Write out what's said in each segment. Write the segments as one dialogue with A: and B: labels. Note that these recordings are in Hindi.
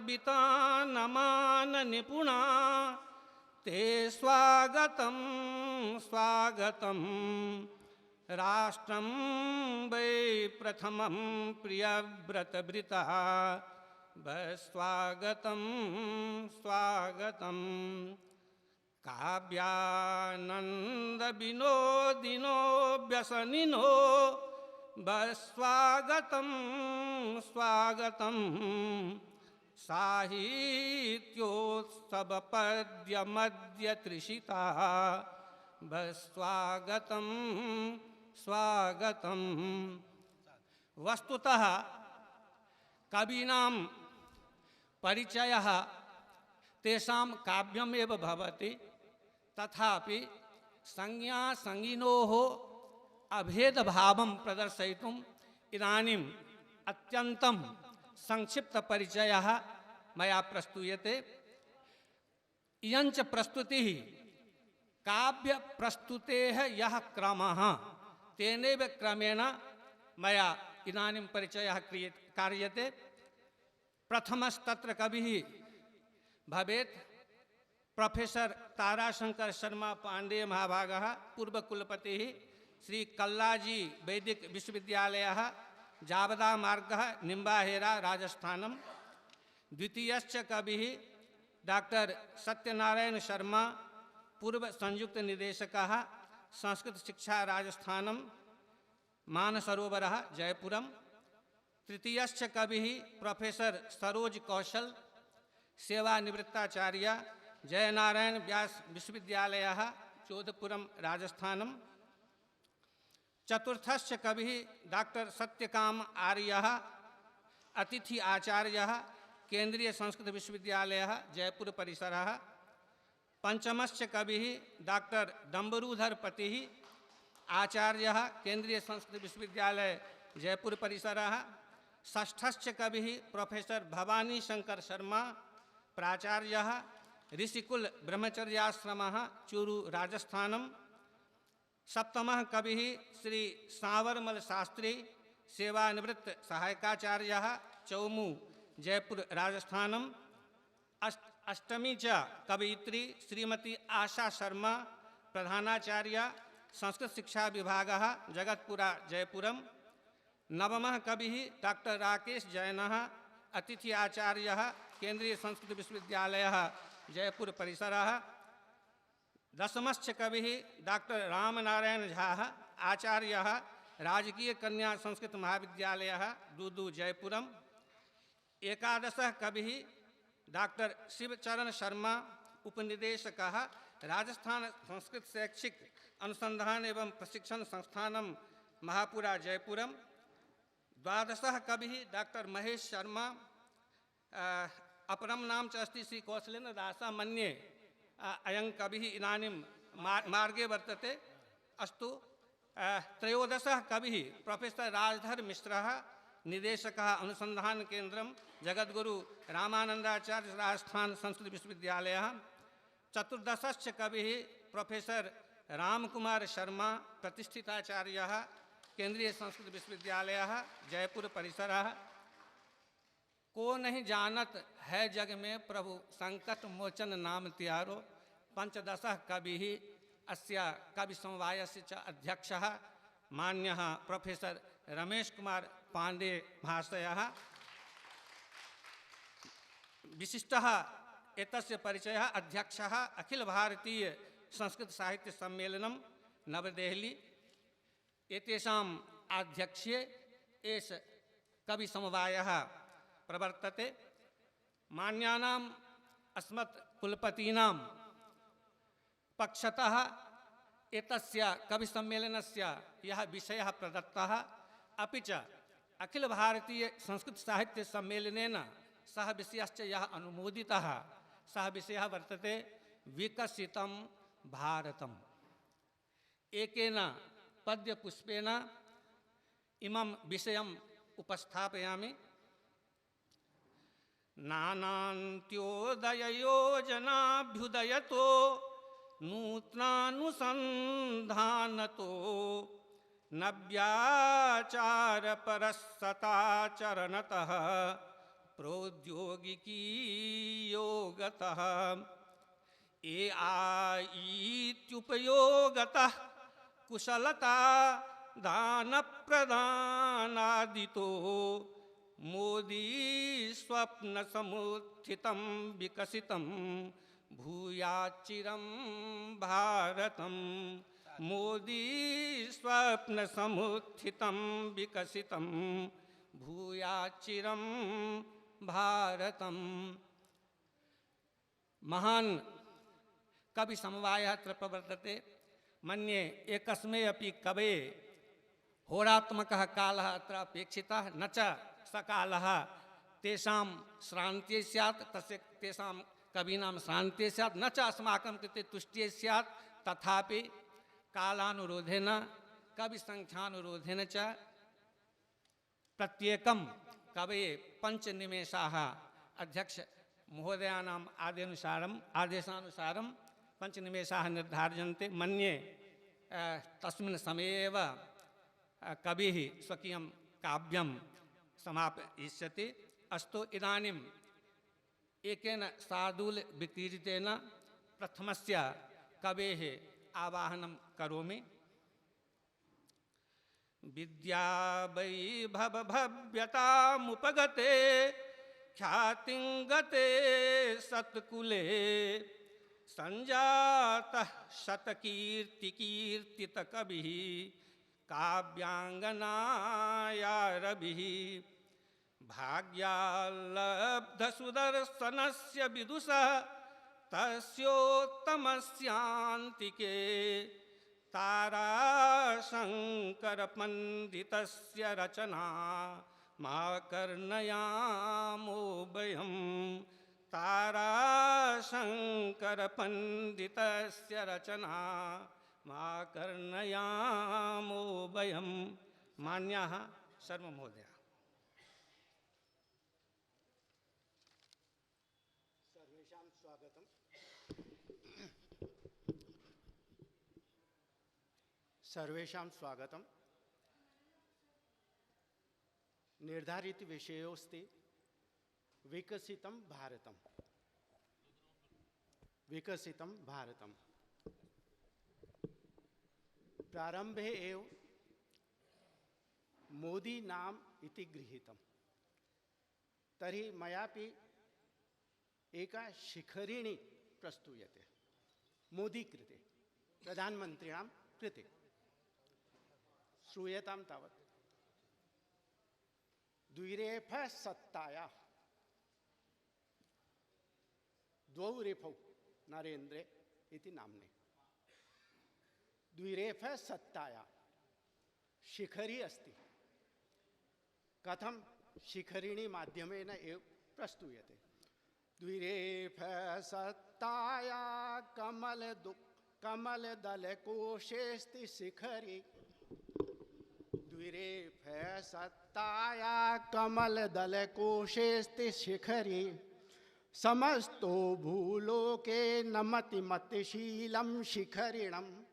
A: वितानमान निपुणा ते स्वागतं स्वागतं राष्ट्रं वै प्रथमं प्रियव्रतभृतः स्वागतं स्वागतं काव्यानंद विनोदिनो व्यसनिनो स्वागतं स्वागतं साहित्योत्सव पद्यमद्य त्रिषिता स्वागतं स्वागतं। वस्तुतः कवीनां परिचयः तेषां काव्यमेव भवति, तथापि संज्ञा संगिनोः अभेदभावं प्रदर्शयितुम् इदानीम् अत्यन्तं संक्षिप्तपरिचयः मया प्रस्तूयते। इयञ्च प्रस्तुतिः काव्यप्रस्तुतेः यः क्रमः तेनैव क्रमेण मया इदानीं परिचयः कार्यते। प्रथमस्तत्र कविः भवेत् प्रोफेसर ताराशंकर शर्मा पांडे महाभागः, पूर्वकुलपतिः, श्री कल्लाजी वैदिक विश्वविद्यालयः, जावदा मार्गः, निम्बाहेरा, राजस्थानम्। द्वितीयश्च कविः डॉक्टर सत्यनारायण शर्मा, पूर्व संयुक्त निदेशकः, संस्कृत शिक्षा, राजस्थानम्, मानसरोवरः, जयपुरम्। तृतीयश्च कविः प्रोफेसर सरोज कौशल, सेवानिवृत्ताचार्य, जयनारायण व्यास विश्वविद्यालयः, जोधपुरम, राजस्थानम्। चतुर्थश्च कविः डॉक्टर सत्यकाम आर्यः, अतिथि आचार्यः, केंद्रीय संस्कृत विश्वविद्यालयः, जयपुर परिसरः। पंचमश्च कविः डॉक्टर डम्बरूधर पतिः, आचार्यः, केंद्रीय संस्कृत विश्वविद्यालय, जयपुर परिसरः। षष्ठश्च कविः प्रोफेसर भवानी शंकर शर्मा, प्राचार्यः, ऋषिकुल ब्रह्मचर्याश्रमः, चूरू, राजस्थानम्। सप्तमः कविः श्री सांवरमल शास्त्री, सेवानिवृत्त सहायकाचार्यः, चौमू, जयपुर, राजस्थानम्। अष्टमी च कवयित्री श्रीमती आशा शर्मा, प्रधानाचार्य, संस्कृत शिक्षा विभागः, जगतपुरा, जयपुरम्। नवमः कविः डॉक्टर राकेश जैनः, अतिथि आचार्यः, केंद्रीय संस्कृत विश्वविद्यालयः, जयपुर परिसरः। दशमश्च कविः डॉक्टर रामनारायण झाः, आचार्यः, राजकीय कन्या संस्कृत महाविद्यालयः, दूदू, जयपुरम्। एकादशः कविः डॉक्टर शिवचरण शर्मा, उपनिदेशकः, राजस्थान संस्कृत शैक्षिक अनुसंधान एवं प्रशिक्षण संस्थानम, महापुरा, जयपुरम्। द्वादशः कविः डॉक्टर महेश शर्मा, अपरं नाम च अस्ति श्री कौशलेन दासः, मन्ये अयं कविः इदानीं मार्गे वर्तते। अस्तु। त्रयोदशः कविः प्रोफेसर राजधर मिश्रः, निदेशकः, अनुसंधान केंद्रम, जगद्गुरु रामानंदाचार्य, राजस्थान संस्कृत विश्वविद्यालयः। चतुर्दशश्च कविः प्रोफेसर रामकुमार शर्मा, प्रतिष्ठिताचार्यः, केंद्रीय संस्कृत विश्वविद्यालयः, जयपुर परिसरः। को नहीं जानत है जग में प्रभु, संकट मोचन नाम त्यारो। पंचदशः कविः अस्य कवि समवायस्य च अध्यक्षः, मान्यः प्रोफेसर रमेश कुमार पांडे महाशयः। विशिष्टः एतस्य परिचयः अध्यक्षः अखिल भारतीय संस्कृत साहित्य सम्मेलनम, नवदेहली। एतेषाम् आध्यक्ष्ये एष कवि समवायः प्रवर्तते। मान्यानाम् अस्मत् कुलपतीनां पक्षतः एतस्य कवि सम्मेलनस्य यः विषयः प्रदत्तः, अपि च अखिल भारतीय संस्कृत साहित्य सम्मेलनेन सः विषयश्च यः अनुमोदितः, सः विषयः वर्तते विकसितं भारतम्। एकेन पद्यपुष्पेण इमं विषयम् उपस्थापयामि। नानान्त्योदययोजनाभ्युदयतो नूतनानुसन्धानतो नव्याचारपरस्सताचरणतः प्रौद्योगिकीमुन्नतिः यौगिकी योगतः ये आईत्युपयोगतः कुशलता दान प्रदानादितो मोदी स्वप्न समुत्थितं विकसितं भूयाच्चिरं भारतम् मोदी स्वप्न समुत्थितं विकसितं भूयाच्चिरं भारतम्। महान कवि समवाय अत्र प्रवर्तते। मन्ये एकस्मै अपि कवये होरात्मकः कालः अत्र अपेक्षितः, न च सकालः तेषां श्रान्तिः स्यात्, तस्य तेषां कवीनां श्रान्तिः स्यात्, न च अस्माकं कृते तुष्टिः स्यात्। तथापि कालानुरोधेन कविसङ्ख्यानुरोधेन च प्रत्येकं कवये 5 निमेषाः अध्यक्ष महोदयानाम् आदेशानुसारं 5 निमेषाः निर्धार्यन्ते। मन्ये तस्मिन् समये एव कविः स्वकीयं काव्यं समापयिष्यति। अस्तु, इदानीम् एकेन शार्दूलविक्रीडितेन प्रथमस्य कवेः आवाहनं करोमि। विद्या वैभवभव्यतामुपगते ख्यातिङ्गते सत्कुले संजातः शतकीर्तिकीर्तितकविः काव्याङ्गनाया रविः भाग्याल्लब्धसुदर्शनस्य विदुषः तस्योत्तमस्यान्तिके ताराशङ्करपण्डितस्य रचना मा कर्णयामो वयम् ताराशङ्करपण्डितस्य रचना मा कर्णयामो वयम्। मान्याः शर्ममहोदय।
B: सर्वेषां स्वागतम्। सर्वेषां स्वागतम्। निर्धारित विषयोस्ति विकसितं भारतम्। विकसितं भारतम्। प्रारंभे एव मोदी नाम इति गृहीतम्। तर्हि मयापि एका शिखरिणी प्रस्तूयते मोदी कृते, प्रधानमन्त्रिणां कृते। श्रूयतां तावत्। द्विरेफ सत्ताया, द्वौ रेफौ नरेन्द्रे इति नाम्ने। द्विरेफ सत्ताया शिखरी अस्ति। कथं? शिखरिणी माध्यमेन एव प्रस्तूयते। द्विरेफ सत्ताया कमलदलकोशेऽस्ति शिखरी। द्विरेफ सत्ताया कमलदलकोशेऽस्ति शिखरी। समस्तो भूलोके नमति मतिशीलं शिखरिणम्।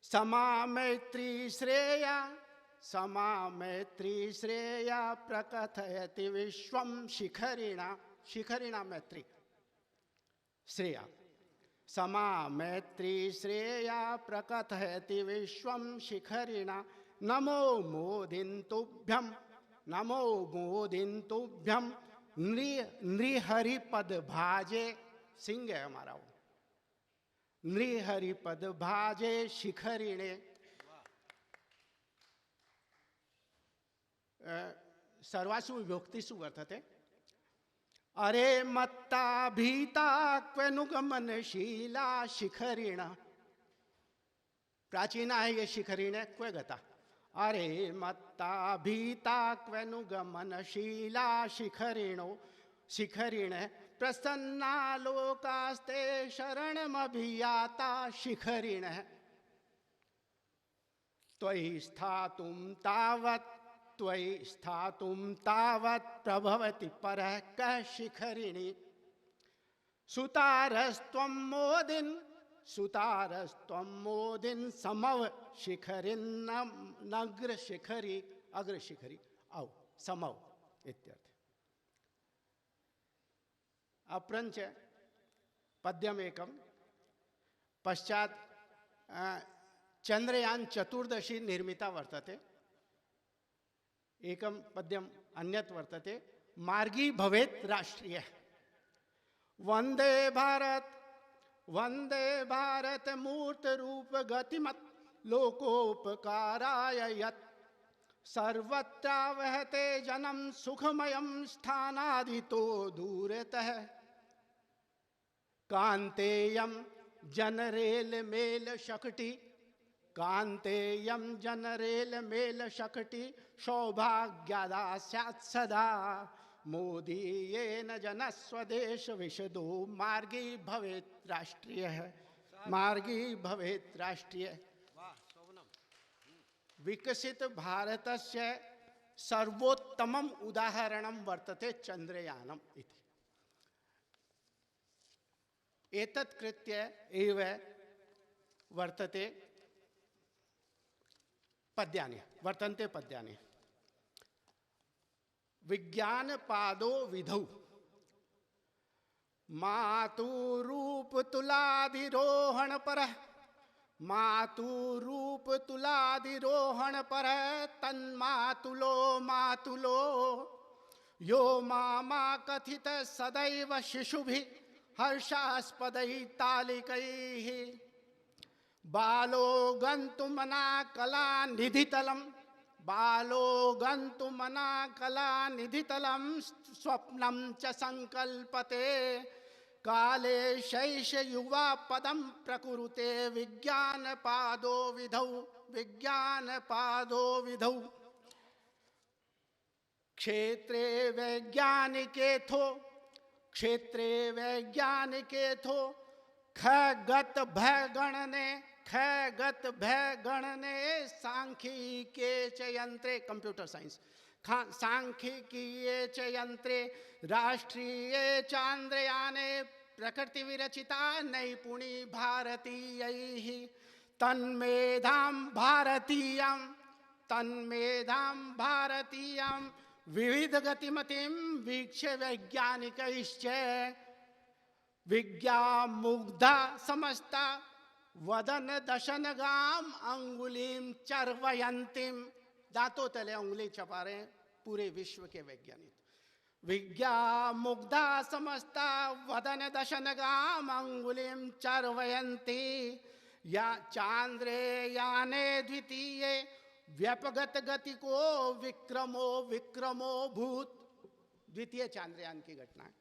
B: समा मैत्री श्रेया प्रकथयति विश्वं शिखरिणा। शिखरिणा मैत्री श्रेया। समा मैत्री श्रेया प्रकथयति विश्वं शिखरिणा। नमो मोदिन्तुभ्यं, नमो मोदिन्तुभ्यं नृहरिपद भाजे। सिंह है हमारा वो। नृहरिपद भाजे शिखरिणे। सर्वासु विभक्तिषु वर्तते। अरे मत्ता भीता क्वेनुगमनशीला शिखरिण। प्राचीना है ये शिखरिण, क्वे गता। अरे मत्ता भीता क्वेनुगमनशीला शिखरिणो शिखरिण। प्रसन्ना लोकास्ते शरणमभियाता शिखरिण। त्वयि स्थातुं तावत् प्रभवति परः कः शिखरिणी। सुतारस्त्वं मोदिन् समव शिखरिन्नग्र शिखरी। अग्र शिखरी औ समव इत्यर्थ। अपरंच पद्यम एकम पश्चात चंद्रयान चतुर्दशी निर्मिता वर्तते। एकम पद्यम अन्यत वर्तते मार्गी भवेत् राष्ट्रिय। वंदे भारत मूर्त रूप गतिमत लोकोपकाराय यत् सर्वत्रावहते जनम सुखमयम स्थानादितो दूरतः कांतेयम जनरेल मेल शकटी कांतेयम जनरेल मेल शकटी सौभाग्यदा स्यात् सदा मोदीयेन जनस्वदेश विशदो मार्गी भवेत् राष्ट्रिय। मार्गी भवेत् राष्ट्रिय। विकसित भारतस्य सर्वोत्तमम उदाहरणं वर्तते चंद्रयानम इति। एतत् कृत्य एव वर्तते पद्यानि वर्तन्ते पद्यानि। विज्ञान पादो विधौ मातुरूप तुलाधिरोहण पर मातुरूप तुलाधिरोहण पर तन्मातुलो मातुलो यो मामा कथित सदैव शिशुभिः हर्षास्पदै तालिकैः बालो गन्तुमना कला निधितलम् बालो गन्तुमना कला निधितलं स्वप्नं च संकल्पते काले शैश युवा पदं प्रकुरुते विज्ञान पादो विधौ विज्ञान पादो विधौ क्षेत्रे वैज्ञानिकेथो खगत भय गणने सांख्यिके च यंत्रे कंप्यूटर साइंस सांख्यिकीये च यंत्रे राष्ट्रीये चांद्रयाने प्रकृति विरचिता नैपुणी भारतीयैः तन्मेधां भारतीयां विविध गतिमतिं वीक्ष्य वैज्ञानिकैश्च विज्ञामुग्धा समस्ता वदन दशनगाम अंगुलीम चर्वयंतीम। दांतों तले उंगली चपा रहे पूरे विश्व के वैज्ञानिक। विज्ञामुग्धा समस्ता वदन दशनगाम अंगुलीम चर्वयंती या चांद्रयाने द्वितीय व्यपगत गति को विक्रमो भूत। द्वितीय चांद्रयान की घटना है।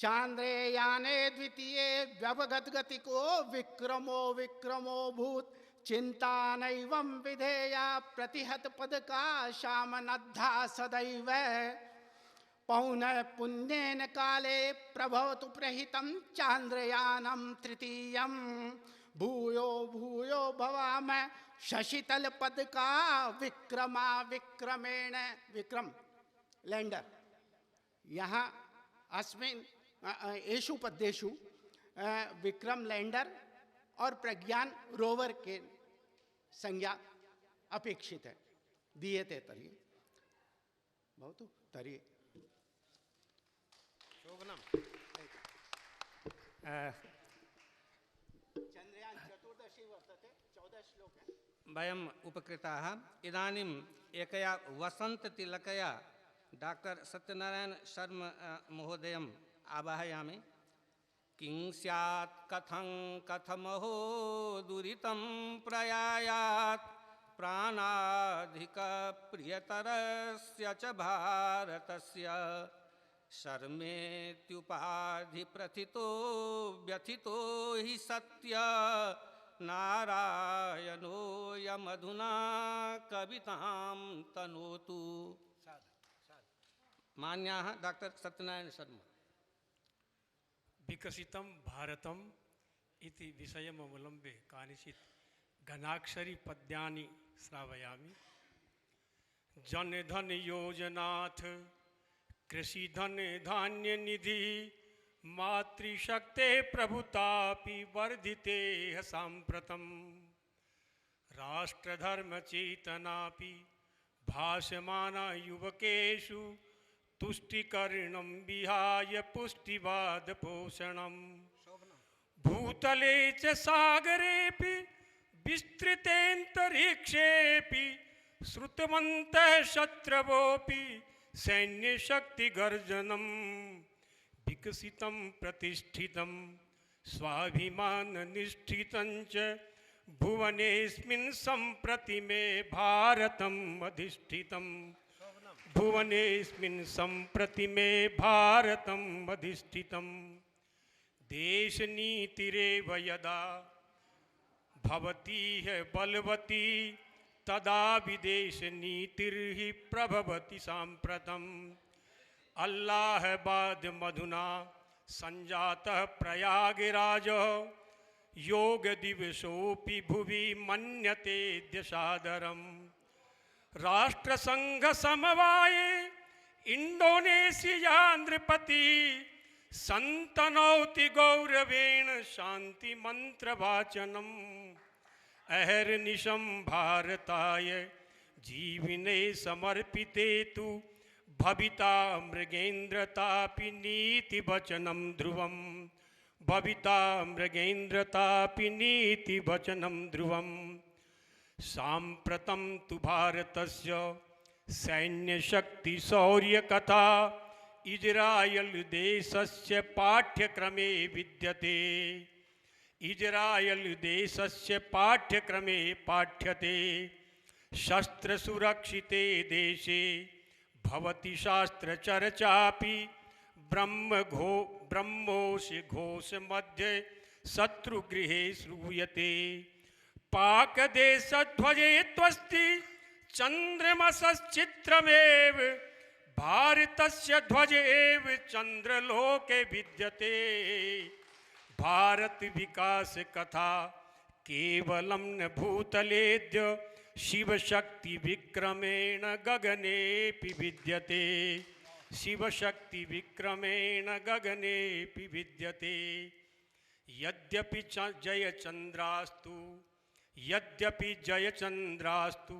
B: चांद्रयाने द्वितीय व्यपगत गति को विक्रमो भूत चिंता नैवं विधेया प्रतिहत पद का शामनद्धा सदैव पौन पुण्येन काले प्रभवतु प्रहितं चांद्रयानं तृतीयं भूयो भवाम शशितल पद का विक्रमेण विक्रम लैंडर। यहाँ अस्मिन् एषु पद्येषु विक्रम लैंडर और प्रज्ञान रोवर के संज्ञा अपेक्षित है दीयते तर्हि भवतु तर्हि शोभनम्। चंद्रयान चतुर्दशी वर्तते 14 श्लोके
A: वयम् उपकृताः। इदानीम् एकया वसन्ततिलकया डॉक्टर सत्यनारायण शर्मा महोदयम् आवाहयामि। किं स्यात् कथमहो दुरितं प्रयायात् प्राणाधिकप्रियतरस्य च भारतस्य शर्मेत्युपाधिप्रथितो व्यथितो हि सत्य नारायणो यमधुना कवितां तनोतु। मान्याः डॉक्टर सत्यनारायण शर्मा।
C: विकसितं भारतम इति विषयमवलम्ब्य कानिचित् घनाक्षरी पद्यानि श्रावयामि। जनधन योजनाथ कृषिधन धान्य निधि मातृशक्ते प्रभुतापि वर्धिते साम्प्रतम् राष्ट्रधर्म चेतनापि भाषमाना युवकेषु तुष्टिकर्णं विहाय पुष्टिवाद पोषणम् भूतले च सागरेऽपि विस्तृतेऽन्तरिक्षेऽपि श्रुतवन्तः शत्रवोऽपि सैन्यशक्तिगर्जनं विकसितं प्रतिष्ठितं स्वाभिमाननिष्ठितं च भुवनेऽस्मिन् सम्प्रति मे भारतम् अधिष्ठितम् भुवनेऽस्मिन् सम्प्रति मे भारतम् अधिष्ठितम् देशनीतिरेव यदा भवति है बलवती तदा विदेशनीतिर्हि प्रभवति साम्प्रतम् अल्लाहाबाद मधुना संजातः प्रयागराजः योग दिवसोऽपि भुवि मन्यते सादरम् राष्ट्रसंघ समवाये इंडोनेशिया नृपति संतनौति गौरवेण शांति मंत्र वाचनम अहर्निशं भारताय जीवने समर्पिते तु भविता मृगेन्द्रतापि नीति वचनम ध्रुवम भविता मृगेन्द्रतापि नीति वचनम ध्रुवम साम्प्रतं तु भारतस्य सैन्यशक्ति शौर्य कथा इजरायल देशस्य पाठ्यक्रमे विद्यते इजरायल देशस्य पाठ्यक्रमे पाठ्यते शस्त्रसुरक्षिते देशे भवति शास्त्रचर्चापि ब्रह्मोष घोष मध्ये शत्रुगृहे श्रूयते पाकदेशध्वजे त्वस्ति चन्द्रमसश्चित्रमेव भारतस्य ध्वज एव चंद्रलोके विद्यते भारत विकास कथा केवलं न भूतलेद्य शिवशक्ति विक्रमेण गगनेऽपि विद्यते शिवशक्ति विक्रमेण गगनेऽपि विद्यते यद्यपि जयचन्द्रास्तु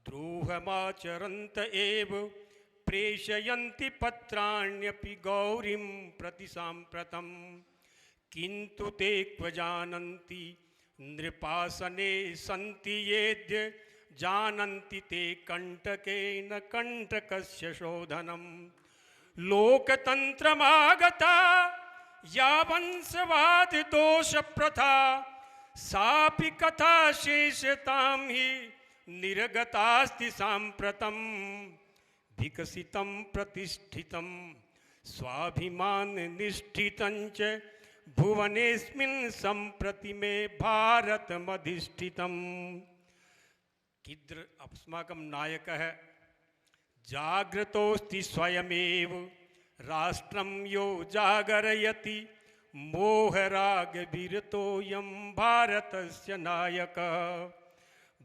C: द्रोहमाचरन्त एव प्रेषयन्ति पत्राण्यपि गौरीं प्रति साम्प्रतम् किन्तु ते क्व जानन्ति नृपासने सन्ति येद्य जानन्ति ते कण्टकेन कण्टकस्य शोधनम् लोकतन्त्रमागता या वंशवाद दोष प्रथा सापि कथा शेषतां हि निर्गतास्ति साम्प्रतम् विकसितं प्रतिष्ठितं स्वाभिमाननिष्ठितं च भुवनेऽस्मिन् सम्प्रति मे भारतमधिष्ठितम् कीदृ अस्माकं नायकः जागृतोऽस्ति स्वयमेव राष्ट्रं यो जागरयति मोहरागविरतोऽयं भारतस्य नायकः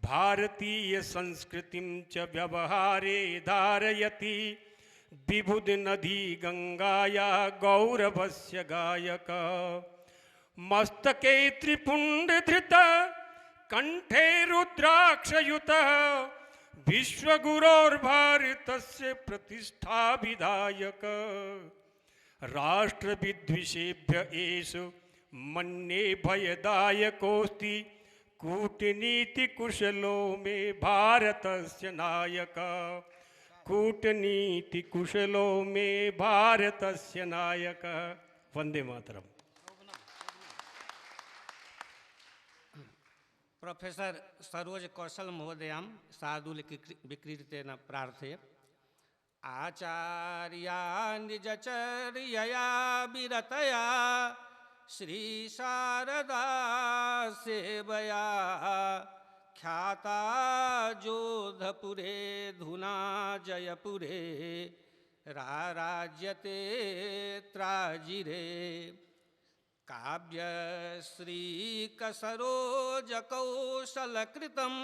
C: भारतीय संस्कृतिं च व्यवहारे धारयति विबुध नदी गंगाया गौरवस्य गायक मस्तके त्रिपुंडधृत कंठे रुद्राक्षयुतः विश्वगुरोर्भारतस्य प्रतिष्ठा विधायक राष्ट्रविद्विषेभ्य एषु मन्ये भयदायकोऽस्ति कूटनीति कुशलो मे भारतस्य नायक कूटनीति कुशलो मे भारतस्य नायक वंदे मातरम।
A: प्रोफेसर सरोज कौशल महोदयां साधु विक्रीडितेन प्रार्थये। आचार्या निजचर्यया विरतया श्री शारदा सेवया ख्याता जोधपुरे धुना जयपुरे राराज्यते त्राजिरे काव्यश्री कसरोज कौशलकृतं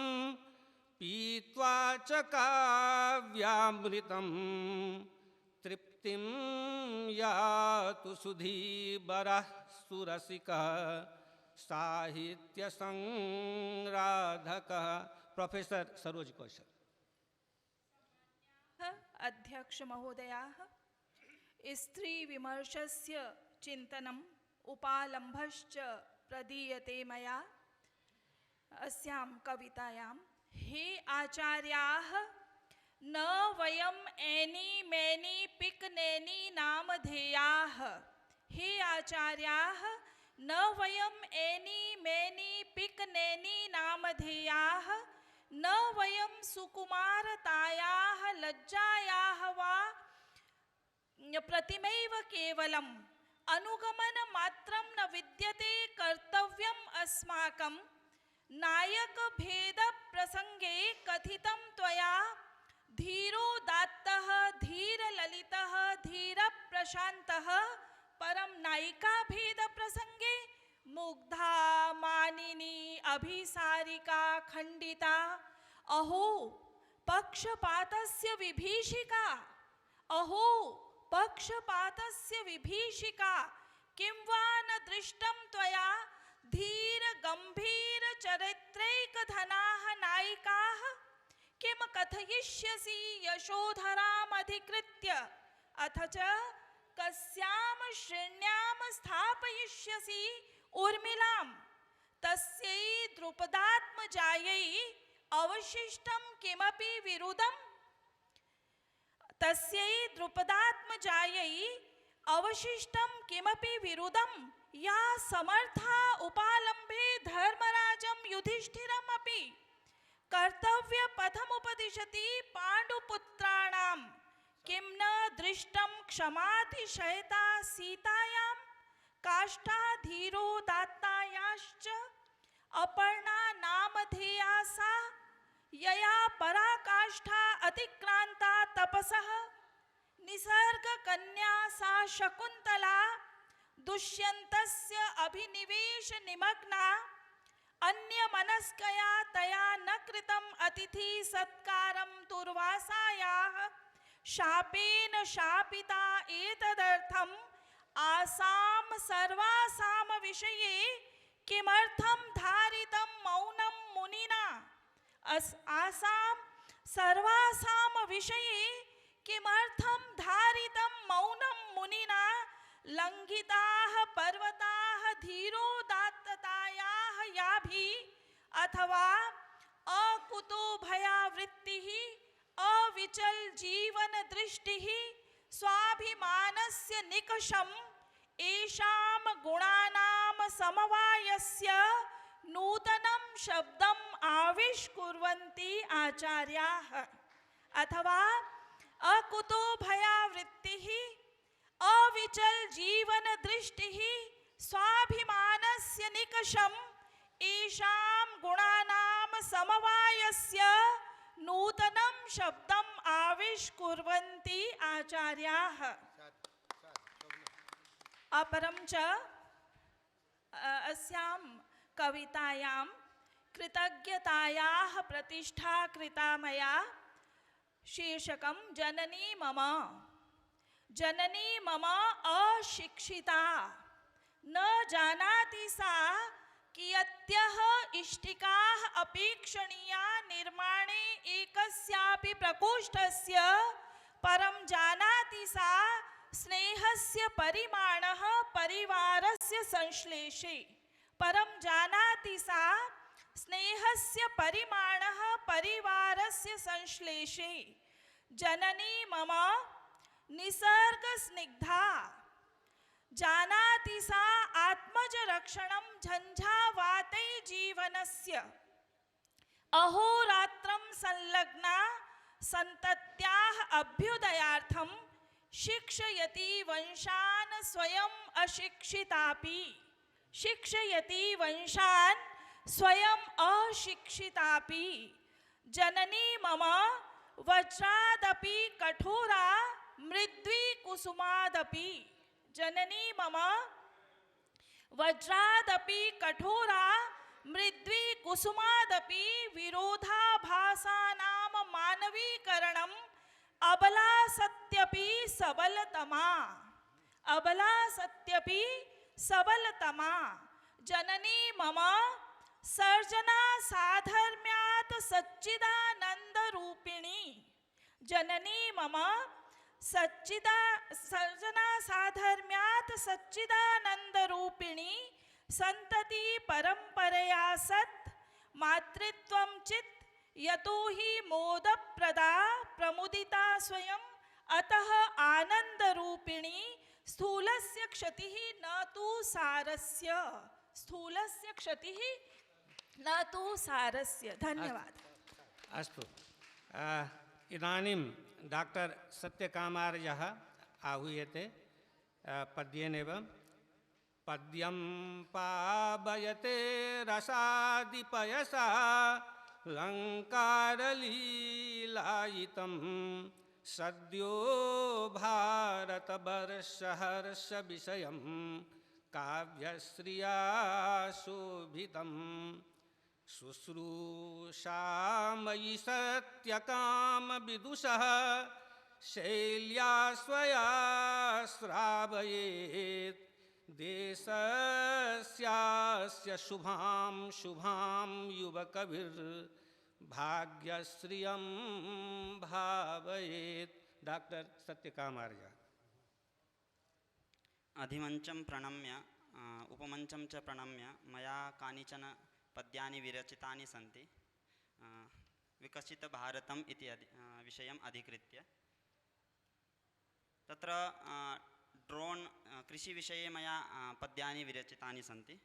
A: पीत्वा च काव्यामृतं तृप्तिं यातु सुधीवरः सुरसिकः साहित्य संराधकः। प्रोफेसर सरोज कौशल।
D: अध्यक्ष महोदयाः, स्त्रीविमर्शस्य चिन्तनम् उपालम्भश्च प्रदीयते मया अस्यां कवितायां। हे आचार्याः, न वयम् एनी मेनी पिक नेनी नामधेयाः। हे आचार्याः, न वयम् एनी मेनी पिक नेनी नामधेयाः, न वयं सुकुमारतायाः लज्जायाः वा प्रतिमैव केवलम् अनुगमनमात्रं न विद्यते कर्तव्यम् अस्माकं। नायकभेदप्रसङ्गे कथितं त्वया धीरोदात्तः धीरललितः धीरप्रशान्तः, परं नायिकाभेदप्रसङ्गे मुग्धा मानिनी अभिसारिका खण्डिता। अहो पक्षपातस्य विभीषिका, अहो पक्षपातस्य विभीषिका, किं वा न दृष्टं त्वया धीर गंभीर चरित्रैकधनाः नायिकाः। किं कथयिष्यसि यशोधरामधिकृत्य, अथ च कस्यां श्रेण्यां स्थापयिष्यसि उर्मिलां। तस्यै द्रुपदात्मजायै अवशिष्टं किमपि विरुदम्, तस्यै द्रुपदात्मजायै अवशिष्टं किमपि विरुदं, या समर्था उपालम्भे धर्मराजं युधिष्ठिरमपि। कर्तव्यपथमुपदिशति पाण्डुपुत्राणां, किं न दृष्टं क्षमातिशयता सीतायां। काष्ठा धीरोदात्तायाश्च अपर्णा नामधेया सा, यया पराकाष्ठा अतिक्रांता तपसः। निसर्गकन्या सा शकुन्तला, दुष्यन्तस्य अभिनिवेश निमग्ना। अन्यमनस्कया तया न कृतम् अतिथि सत्कारं दुर्वासायाः। शापेन शापिता एतदर्थम् आसां सर्वासां विषये किमर्थं धारितं मौनं मुनिना। आसां सर्वासां विषये किमर्थं धारितं मौनं मुनिना। लङ्घिताः पर्वताः धीरोदात्ततायाः याभिः, अथवा अकुतो भयावृत्तिः अविचल जीवन दृष्टिः स्वाभिमानस्य निकषम् एषां गुणानां समवायस्य नूतनं शब्दम् आविष्कुर्वन्ति आचार्याः। अथवा अकुतो भयावृत्तिः अविचल जीवन दृष्टिः स्वाभिमानस्य निकषम् एषां गुणानां समवायस्य नूतनं शब्दम् आविष्कुर्वन्ति आचार्याः। अपरं च अस्यां कवितायां कृतज्ञतायाः प्रतिष्ठा कृता मया। शीर्षकं जननी मम। जननी मम अशिक्षिता, न जानाति सा कियत्यः इष्टिकाः अपेक्षणीया निर्माणे एकस्यापि प्रकोष्ठस्य। परं जानाति सा स्नेहस्य परिमाणः परिवारस्य संश्लेषे। परं जानाति सा स्नेहस्य परिमाणः परिवारस्य संश्लेषे। जननी मम निसर्गस्निग्धा, जानाति सा आत्मजरक्षणं झञ्झावातै जीवनस्य। अहोरात्रं संलग्ना सन्तत्याः अभ्युदयार्थं शिक्षयति वंशान् स्वयं अशिक्षितापि। शिक्षयति वंशान् स्वयं अशिक्षितापि। जननी मम वज्रादपि कठोरा मृद्वी कुसुमादपि। जननी मम वज्रादपि कठोरा मृद्वी कुसुमादपि विरोधाभासानां मानवीकरणम् अबला सत्यपि सबलतमा। अबला सत्यपि सबलतमा। जननी मम सर्जना साधर्म्यात् सच्चिदानंद रूपिणी। जननी मम सच्चिदा सर्जना साधर्म्यात् सच्चिदानन्दरूपिणी संतति परंपरया सत् मातृत्वं चित् यतो हि मोदप्रदा प्रमुदिता स्वयं अतः आनन्दरूपिणी स्थूलस्य क्षतिः न तु सारस्य स्थूलस्य क्षतिः न तु सारस्य। धन्यवादः।
A: अस्तु इदानीं डॉक्टर सत्यकामार्यः आहूयते पद्येनैव। पद्यं पावयते रसादिपयसा लङ्कारलीलायितं सद्यो भारतवर्षहर्षविषयं काव्यश्रिया शोभितं शुश्रूषामयि सत्यकामविदुषः शैल्या स्वया श्रावयेत् देशस्यास्य शुभां शुभां युवकविर्भाग्यश्रियं भावयेत्। डॉक्टर सत्यकामार्य।
E: अधिमञ्चं प्रणम्य उपमञ्चं च प्रणम्य मया कानिचन पद्यानि विरचितानि सन्ति विकसितभारतम् इति विषयम् अधिकृत्य। तत्र ड्रोन् कृषिविषये मया पद्यानि विरचितानि सन्ति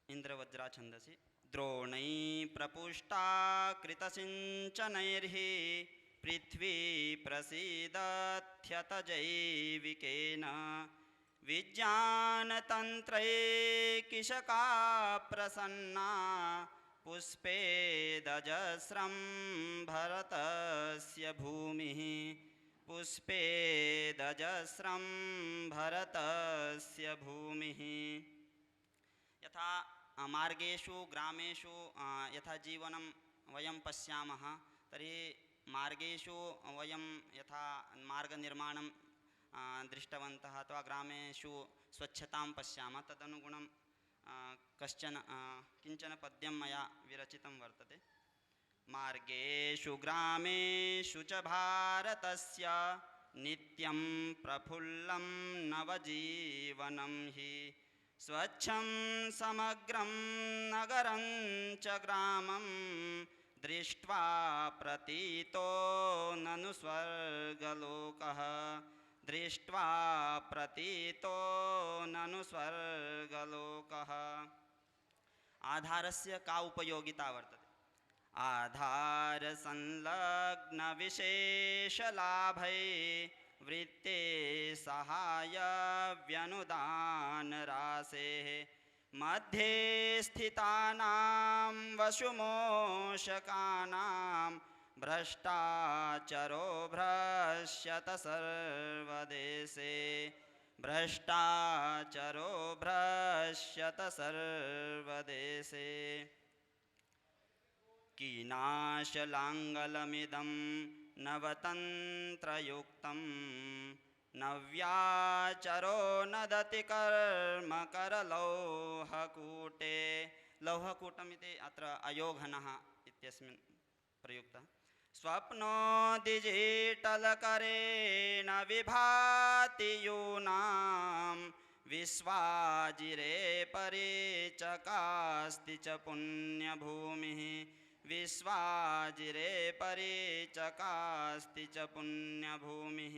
E: इन्द्रवज्रा छन्दसि। द्रोणै प्रपुष्टा कृतसिञ्चनैर्हि पृथ्वी प्रसीदत्यथ जैविकेन विज्ञानतन्त्रैकिशका प्रसन्ना पुष्पेदजस्रं भरतस्य भूमिः पुष्पेदजस्रं भरतस्य भूमिः। यथा मार्गेषु ग्रामेषु यथा जीवनं वयं पश्यामः तर्हि मार्गेषु वयं यथा मार्गनिर्माणं दृष्टवन्तः अथवा ग्रामेषु स्वच्छतां पश्यामः तदनुगुणं किञ्चन पद्यं मया विरचितं वर्तते। मार्गेषु ग्रामेषु च भारतस्य नित्यं प्रफुल्लं नवजीवनं हि स्वच्छं समग्रं नगरं च ग्रामं दृष्ट्वा प्रतीतो ननु स्वर्गलोकः दृष्ट्वा प्रतीतो ननु स्वर्गलोकः। आधारस्य का उपयोगिता वर्तते? आधार संलग्न विशेषलाभै वृत्ते सहाय व्यनुदान रासेः मध्ये स्थितानां वशुमोषकानां भ्रष्टाचरो भ्रश्यत सर्वदेशे भ्रष्टाचरो भ्रश्यत सर्वदेशे। कीनाशलाङ्गलमिदं नवतन्त्रयुक्तं नव्याचरो नदति कर्मकरलौहकूटे। लौहकूटमिति अत्र अयोघनः इत्यस्मिन् प्रयुक्तः। स्वप्नोदिजिटलकरेण विभाति यूनां विश्वाजिरे परिचकास्ति च पुण्यभूमिः विश्वाजिरे परिचकास्ति च पुण्यभूमिः।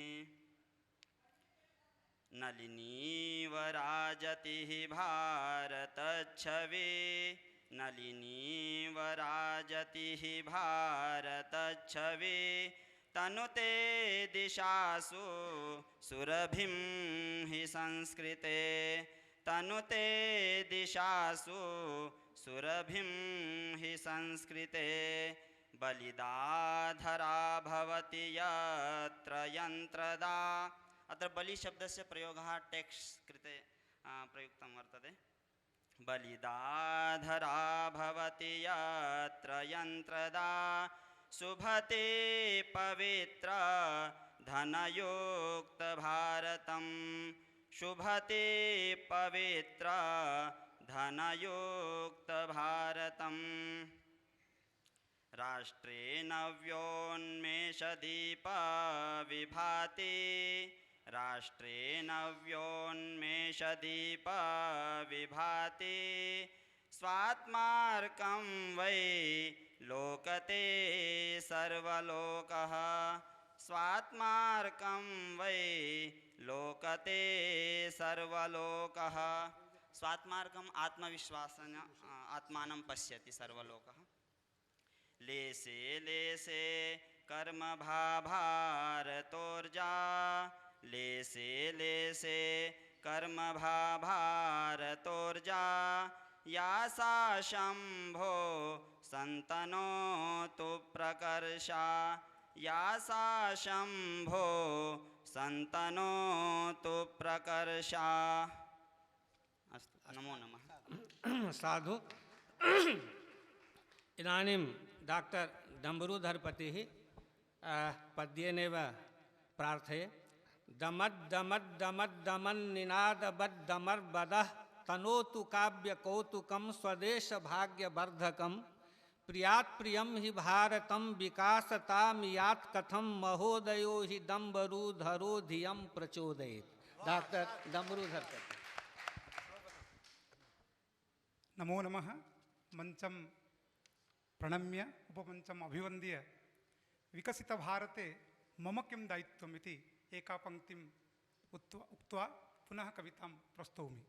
E: नलिनीवराजतिः भारतच्छवि नलिनीवराजतिः भारतच्छवि तनुते दिशासु सुरभिं हि संस्कृते तनुते दिशासु सुरभिं हि संस्कृते। बलिदाधरा भवति यत्र यन्त्रदा। अत्र बलि शब्दस्य प्रयोगः टेक्स् कृते प्रयुक्तं वर्तते। बलिदाधरा भवति यत्र यन्त्रदा शुभते पवित्र धनयुक्त भारतं शुभते पवित्र धनयुक्त भारतं। राष्ट्रे नव्योन्मेषदीप विभाति राष्ट्रे नव्योन्मेषदीप विभाति स्वात्मार्कं वै लोकते सर्वलोकः स्वात्मार्कं वै लोकते सर्वलोकः स्वात्मार्कम् आत्मविश्वासेन आत्मानं पश्यति सर्वलोकः लेसे लेसे कर्मभाभारतोर्जा लेसे लेसे कर्मभाभारतोर्जा या सा शम्भो सन्तनोतु प्रकर्षा या सा शम्भो सन्तनोतु प्रकर्षा अस्तु नमो नमः
A: साधु इदानीं डॉक्टर डम्बरूधरपतिः पद्येनैव प्रार्थये दमद्दमद्दमद्दमन्निनादबद्दमर्बदः तनोतु काव्यकौतुकं स्वदेशभाग्यवर्धकं प्रियात् प्रियं हि भारतं विकासतां यात् कथं महोदयो हि डम्बरूधरो धियं प्रचोदयेत्। डॉक्टर डम्बरूधरपति।
F: नमो नमः। मंचम प्रणम्य उपमंचम अभिवंद्य विकसित भारते मम किं दायित्वम् इति एका पंक्तिम् उक्त्वा पुनः कवितां प्रस्तौमि।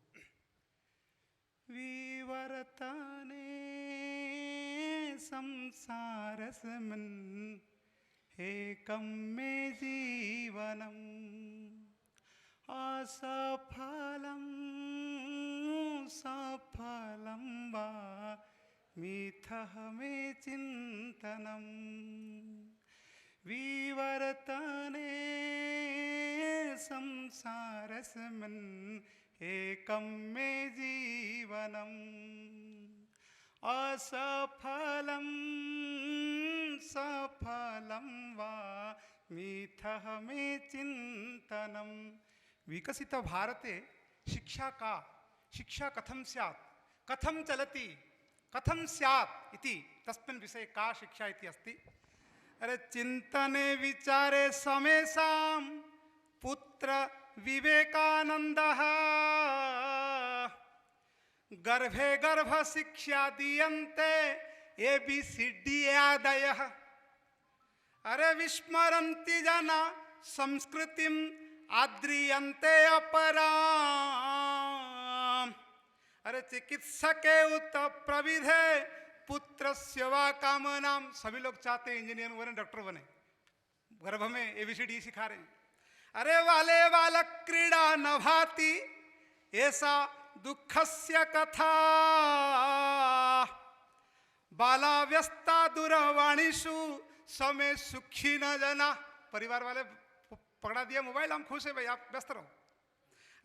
F: विवर्तने संसारस्मिन् एकं मे जीवनम् असफलं सफलं वा मिथः मे चिन्तनम् विवर्तने संसारस्मिन् एकं मे जीवनम् असफलं सफलं वा मिथः मे चिन्तनम्। विकसित भारते शिक्षा कथं स्यात् कथं चलति कथं स्यात् इति तस्मिन् विषये का शिक्षा इति अस्ति। अरे चिंतने विचारे समेषां पुत्र विवेकानन्दः गर्भे गर्भ शिक्षा दीयन्ते ABCD आदयः। अरे विस्मरन्ति जना संस्कृतिं आद्रियन्ते अपराम्। अरे चिकित्सके उत प्रविधे पुत्रस्य वा कामनां। सभी लोग चाहते हैं इंजीनियर बने डॉक्टर बने, गर्भ में ABCD सिखा रहे हैं। अरे वाले बालक क्रीड़ा न भाति ऐसा दुःखस्य कथा। बाला व्यस्ता दूरवाणीषु समय सुखी न जना। परिवार वाले पकड़ा दिया मोबाइल, हम खुश है भाई, आप व्यस्त रहो।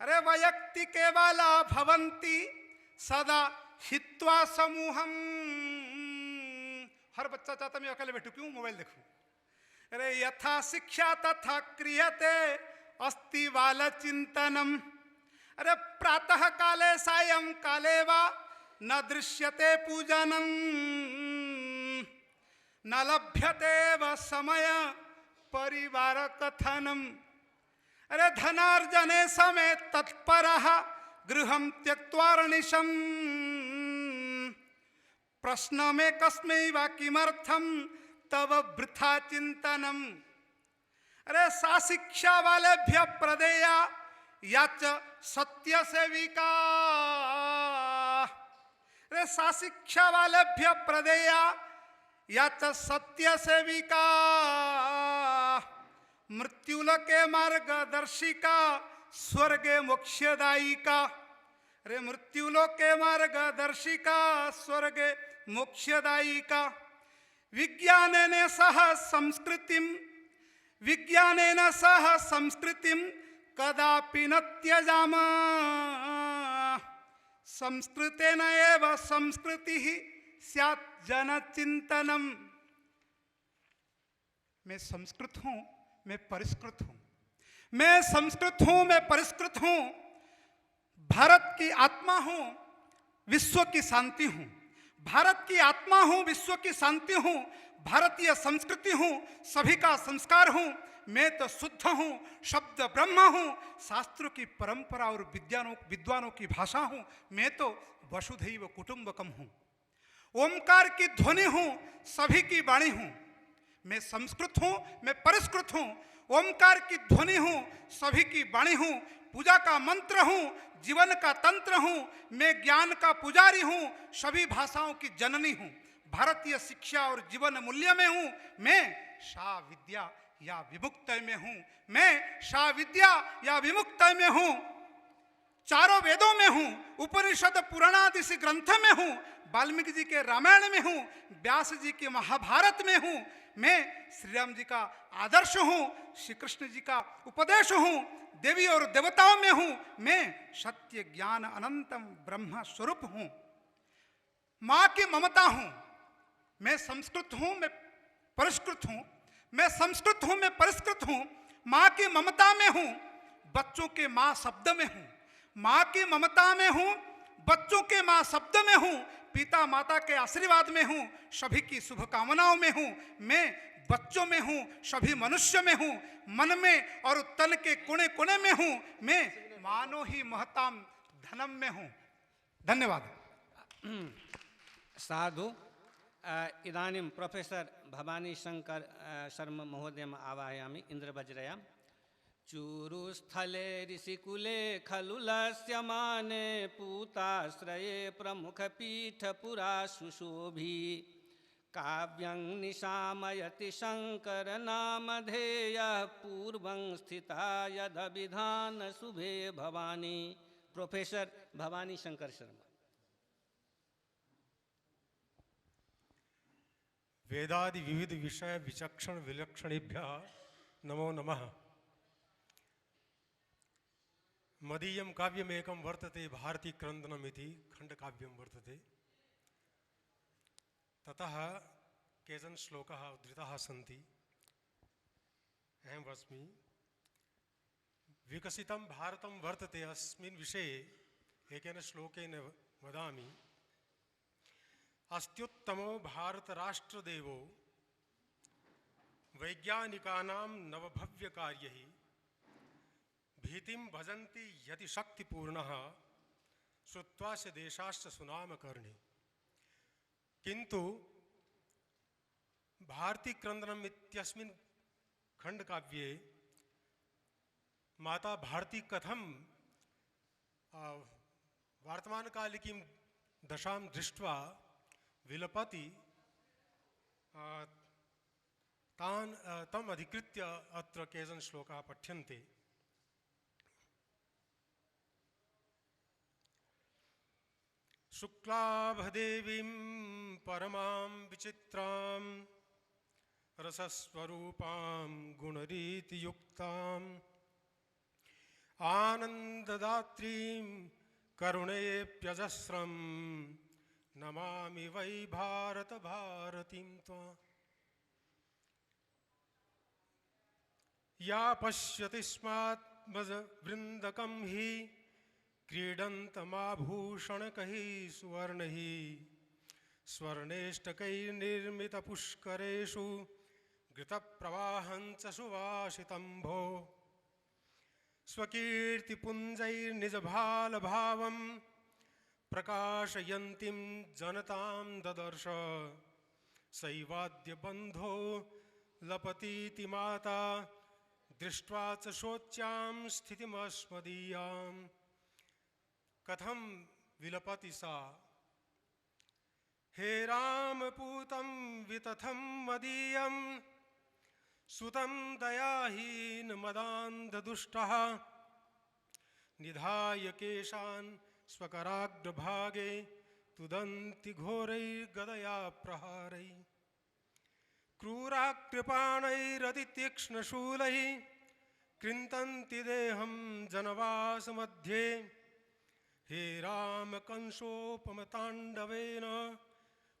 F: अरे वैयक्तिके बाला भवन्ति सदा हित्वा समूहम। हर बच्चा चाहता मैं अकेले बैठूं, क्यों मोबाइल देखूं। अरे यथा शिक्षा तथा क्रियते अस्ति बाल चिंतनम। अरे प्रातः काले सायं काले वा न दृश्यते पूजनम न लभ्यते व समय परिवार कथनम। अरे धनार्जने समय तत्परः गृहं त्यक्त्वार्निशम्। प्रश्न में कस्मै वा किमर्थं तव वृथा चिंतनम। अरे सा शिक्षा वालेभ्य प्रदेया याच सत्य सेविका। अरे सा शिक्षा वालेभ्य प्रदेया याच सत्य सेविका। मृत्युलोके मार्गदर्शिका स्वर्गे मोक्षदायिका। अरे मृत्युलोके मार्गदर्शिका स्वर्गे मोक्षदायिका। विज्ञानेन सह संस्कृतिं कदापि न त्यजामः। संस्कृतेन एव संस्कृतिः स्यात् जनचिन्तनम्। मैं संस्कृत हूँ, मैं परिष्कृत हूँ। मैं संस्कृत हूँ, मैं परिष्कृत हूँ। भारत की आत्मा हूँ, विश्व की शांति हूँ। भारत की आत्मा आत्मा हूं, विश्व की शांति हूं, भारतीय संस्कृति हूं, सभी का संस्कार हूं। मैं तो शुद्ध हूं, शब्द ब्रह्म हूं, शास्त्रों की परंपरा और विद्वानों की भाषा हूं। मैं तो वसुधैव कुटुंबकम हूं, ओमकार की ध्वनि हूं, सभी की वाणी हूं। मैं संस्कृत हूं, मैं परिष्कृत हूं, ओमकार की ध्वनि हूं, सभी की वाणी हूं, पूजा का मंत्र हूं, जीवन का तंत्र हूं। मैं ज्ञान का पुजारी हूं, सभी भाषाओं की जननी हूं, भारतीय शिक्षा और जीवन मूल्य में हूं। मैं सा विद्या या विमुक्त में हूं, मैं सा विद्या या विमुक्त में हूं, चारों वेदों में हूं, उपनिषद पुराणादि ग्रंथ में हूं, वाल्मीकि जी के रामायण में हूं, व्यास जी के महाभारत में हूं। मैं श्री राम जी का आदर्श हूं, श्री कृष्ण जी का उपदेश हूं, देवी और देवताओं में हूं। मैं सत्य ज्ञान अनंतम ब्रह्म स्वरूप हूं, मां की ममता हूं। मैं संस्कृत हूं, मैं परिष्कृत हूं, मैं संस्कृत हूं, मैं परिष्कृत हूं, मां की ममता में हूं, बच्चों के मां शब्द में हूं, मां की ममता में हूं, बच्चों के मां शब्द में हूं, पिता माता के आशीर्वाद में हूं, सभी की शुभकामनाओं में हूं। मैं बच्चों में हूं, सभी मनुष्य में हूं, मन में और तन के कोने कोने में हूं। मैं मानो ही महताम धनम में हूं। धन्यवाद।
A: साधु। इदानीं प्रोफेसर भवानी शंकर शर्मा महोदयम् आवाहयामि इन्द्रवज्रया। चूरुस्थले ऋषिकुले खलु लस्यमाने पूताश्रये प्रमुखपीठपुरा सुशोभी काव्यं निशामयति शंकर नामधेयः पूर्वं स्थिता यदभिधान शुभे भवानी। प्रोफेसर भवानी शंकर शर्मा।
G: वेदादि विविध विषय विचक्षण विलक्षणेभ्यः नमो नमः। मदीयं काव्यमेकं वर्तते भारती क्रंदनमिति खंडकाव्यं वर्तते। ततः केचन श्लोकाः उद्धृताः सन्ति। अहं वच्मि विकसितं भारतं वर्तते। अस्मिन् विषये एकेन श्लोकेन वदामि। अस्त्युत्तमो भारत राष्ट्रदेवो वैज्ञानिकानां नवभव्यकार्यैः भीतिं भजन्ति यति शक्तिपूर्णः श्रुत्वा च देशाश्च सुनामकर्णे। किन्तु भारती क्रंदनम् इत्यस्मिन् खंडकाव्ये माता भारती कथं वर्तमानकालिकीं दशां दृष्ट्वा विलपति तम अधिकृत्य अत्र केचन श्लोकाः पठ्यन्ते। शुक्लाभदेवीं परमां विचित्रां रसस्वरूपां गुणरीतियुक्तां आनन्ददात्रीं करुणेऽप्यजस्रं नमामि वै भारत भारतीं त्वां। या पश्यति स्माद्वृन्दकं हि क्रीडन्तमाभूषणकैः सुवर्णैः स्वर्णेष्टकैर्निर्मितपुष्करेषु घृतप्रवाहं च सुवासितम्भो स्वकीर्तिपुञ्जैर्निजभालभावं प्रकाशयन्तीं जनतां ददर्श। सैवाद्यबन्धो लपतीति माता दृष्ट्वा च शोच्यां स्थितिमस्मदीयां। कथं विलपति सा हे रामपूतं वितथं मदीयं सुतं दयाहीन मदान्धदुष्टः निधाय केशान् स्वकराग्रभागे तुदन्ति घोरैर्गदया प्रहारैः क्रूराकृपाणैरतितीक्ष्णशूलैः कृन्तन्ति देहं जनवासमध्ये। हे राम कंसोपमताण्डवेन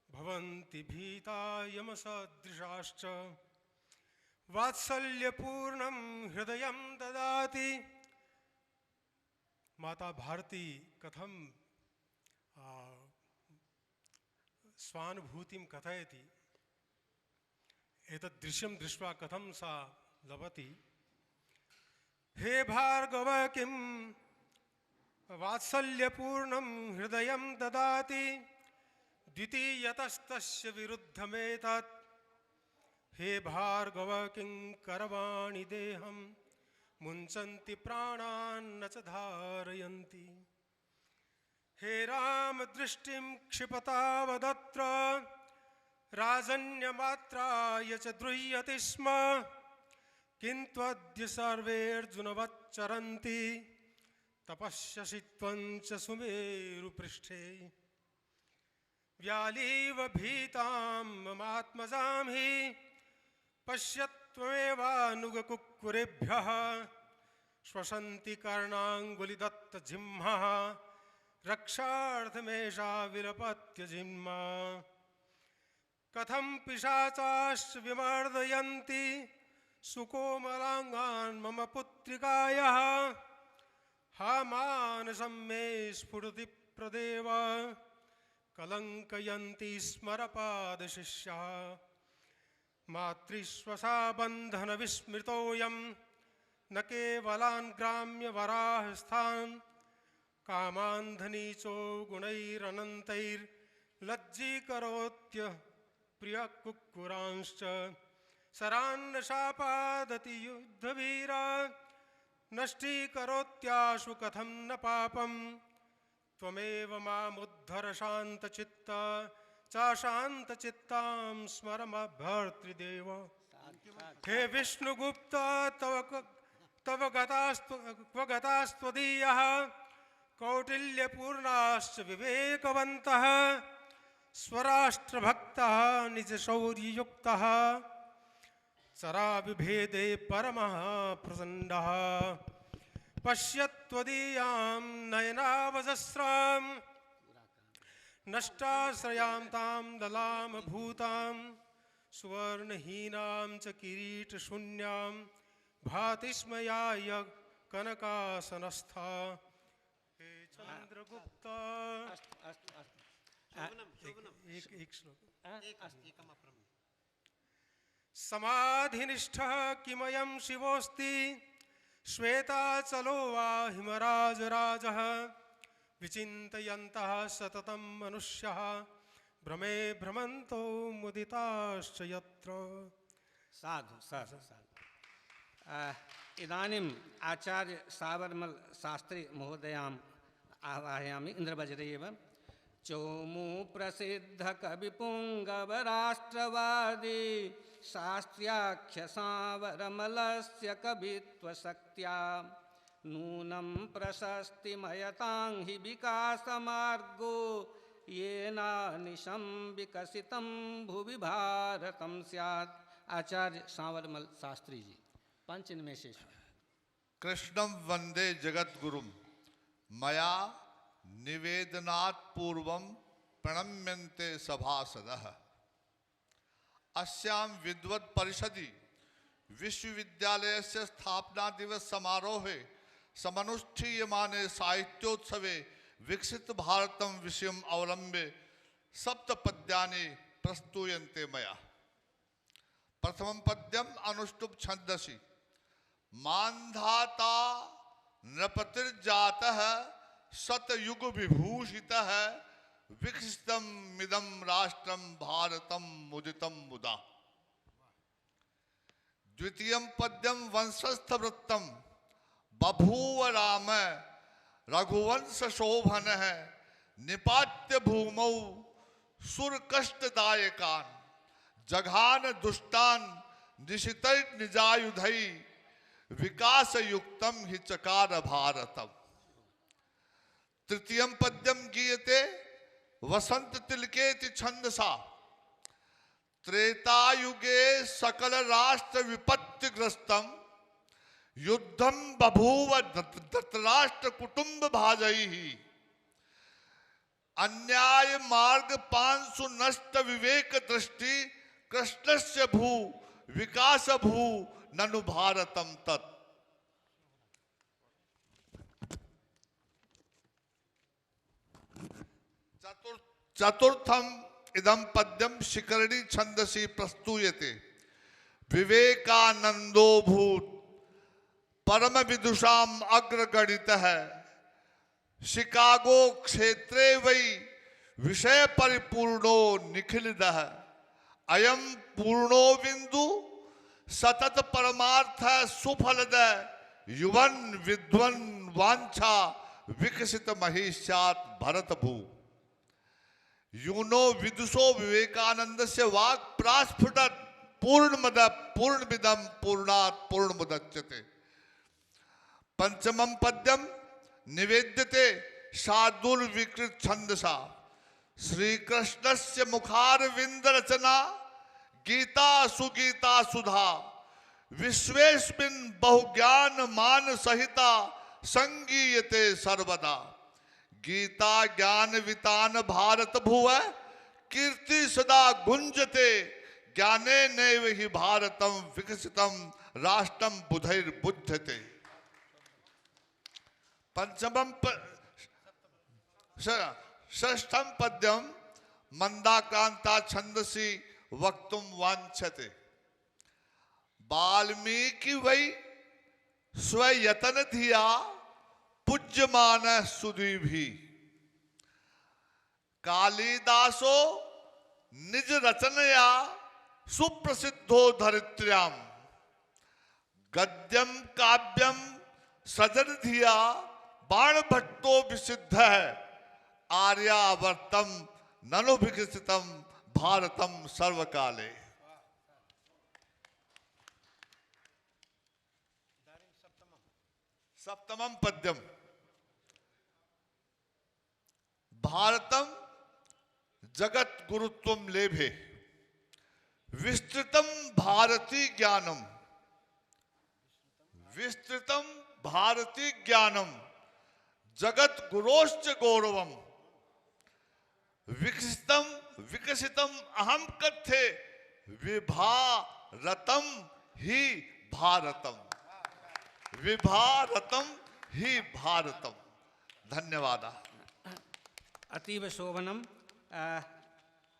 G: भवन्ति भीता यमसदृशाश्च। वात्सल्यपूर्णं हृदयं ददाति। माता भारती कथम स्वानुभूतिं कथयति एतत् दृश्यं दृष्ट्वा कथं सा लभति। हे भार्गव किं वात्सल्यपूर्णं हृदयं ददाति द्वितीयतस्तस्य विरुद्धमेतत्। हे भार्गव किं करवाणि देहं मुञ्चन्ति प्राणान् न च धारयन्ति। हे राम दृष्टिं क्षिपतावदत्र राजन्यमात्राय च द्रुह्यति स्म। किन्त्वद्य सर्वेऽर्जुनवच्चरन्ति तपस्यसि त्वं च सुमेरुपृष्ठे। व्यालीव भीतां ममात्मजां हि पश्यत्वमेवानुगकुक्कुरेभ्यः श्वसन्ति कर्णाङ्गुलिदत्तजिह्मः रक्षार्थमेषा विलपत्यजिह्मा। कथं पिशाचाश्च विमर्दयन्ति सुकोमलाङ्गान् मम पुत्रिकायाः। हा मानसं मे स्फुटति प्रदेव कलङ्कयन्ति स्मरपादशिष्याः। मातृश्वसा बन्धनविस्मृतोऽयं न केवलान् ग्राम्यवराहस्थान्। कामान्धनीचो गुणैरनन्तैर्लज्जीकरोत्य प्रियकुक्कुरांश्च। सरान्नशापादति युद्धवीरा नष्टीकरोत्याशु कथं न पापं। त्वमेव मामुद्धर शान्तचित्त चाशान्तचित्तां स्मर भर्तृदेव। हे विष्णुगुप्त तव क्व गतास्त्वदीयः कौटिल्यपूर्णाश्च विवेकवन्तः। स्वराष्ट्रभक्तः निजशौर्ययुक्तः चराविभेदे परमः प्रचण्डः। पश्यत्वदीयां नयनावजस्रां नष्टाश्रयां तां दलामभूतां। सुवर्णहीनां च किरीटशून्यां भाति स्म या कनकासनस्था। हे चन्द्रगुप्त एक श्लोक समाधिनिष्ठः किमयं शिवोऽस्ति श्वेताचलो वा हिमराजराजः। विचिन्तयन्तः सततं मनुष्यः भ्रमे भ्रमन्तो मुदिताश्च यत्र।
A: साधु साधु साधु। इदानीम् आचार्य साबरमल शास्त्री महोदयाम् आवाहयामि इन्द्रवज्रेव। चोमु प्रसिद्ध कविपुंगव राष्ट्रवादी शास्त्र्याख्य सांवरमलस्य कवित्वशक्त्या नूनं प्रशस्तिमयतां हि विकासमार्गो येनानिशं विकसितं भुवि भारतं स्यात्। आचार्य सांवरमल शास्त्री जी पंचनिमेषेषु।
H: कृष्णं वंदे जगद्गुरुं मया निवेदनात् पूर्वं प्रणम्यन्ते सभासदः। अस्यां विद्वत् परिषदि विश्वविद्यालयस्य स्थापना दिवस समारोहे समनुष्ठीयमाने साहित्योत्सवे विकसित भारतं विषयम् अवलम्ब्य सप्तपद्यानि प्रस्तूयन्ते मया। प्रथमं पद्यम् अनुष्टुप् छन्दसि। मान्धाता नृपतिर्जातः शतयुग विभूषितः विकसितं मिदं राष्ट्रं भारतं मुदितं मुदा। द्वितीयं पद्यं वंशस्थवृत्तं बभूव राम रघुवंश शोभनः निपात्य भूमौ सुरकष्टदायकान् जघान दुष्टान् निशितैर्निजायुधै विकासयुक्तं हि चकार भारतम्। तृतीयं पद्यं गीयते वसंत तिलकेति छंदसा। त्रेतायुगे सकल राष्ट्र विपत्तिग्रस्तम युद्धं बभूव धृतराष्ट्र कुटुंब भाजैः। अन्याय मार्ग पांसु नष्ट विवेक दृष्टि कृष्णस्य भू विकास भू ननु भारतम तत्। चतुर्थम इदम पद्यम शिखरणी छंदसी प्रस्तूयते। विवेकानंदो भूत परम विदुषाम अग्रगणित है। शिकागो क्षेत्रे वै विषय परिपूर्णो निखिलद। अयम पूर्णो बिंदु सतत परमार्थ सुफलद। युवन विद्वन वांछा विकसित महिष्यात भरत भू। यूनो विदुषो विवेकानंद से वाक् प्रास्फुटत पूर्णमद पूर्णमिदं पूर्णात् पूर्णमुदच्यते। पंचमं पद्यम निवेद्यते शार्दूल विकृत छंदसा। श्री कृष्णस्य मुखारविंद रचना गीता सुगीता सुधा। विश्वेस्मिन् बहुज्ञान मान सहिता संगीयते सर्वदा। गीता ज्ञान वितान भारत भुव कीर्ति सदा गुंजते। ज्ञाने नैव हि भारतम विकसितम राष्ट्रम बुधैर्बुध्यते। पंचमं षष्ठम पद्यम मंदाक्रांता छंदसी वक्तुम वांछते। वाल्मीकि वै स्वयतन धिया पूज्यमान सुधी भी। कालिदासो निज रचनया सुप्रसिद्धो धरित्र्याम। गद्यम काव्यम सजन धिया बाण भट्टो विसिद्ध है। आर्यावर्तम ननु विकसितम भारतम सर्वकाले। सप्तमं पद्यम भारतम जगत गुरुत्वम लेभे। विस्तृतम भारती ज्ञानम। विस्तृतम भारती ज्ञानम जगत गुरोश्च गौरवम। विकसितम विकसितम अहम कथ्ये विभारतम ही भारतम। विभारतम ही भारतम। धन्यवाद।
A: अतीव शोभनम।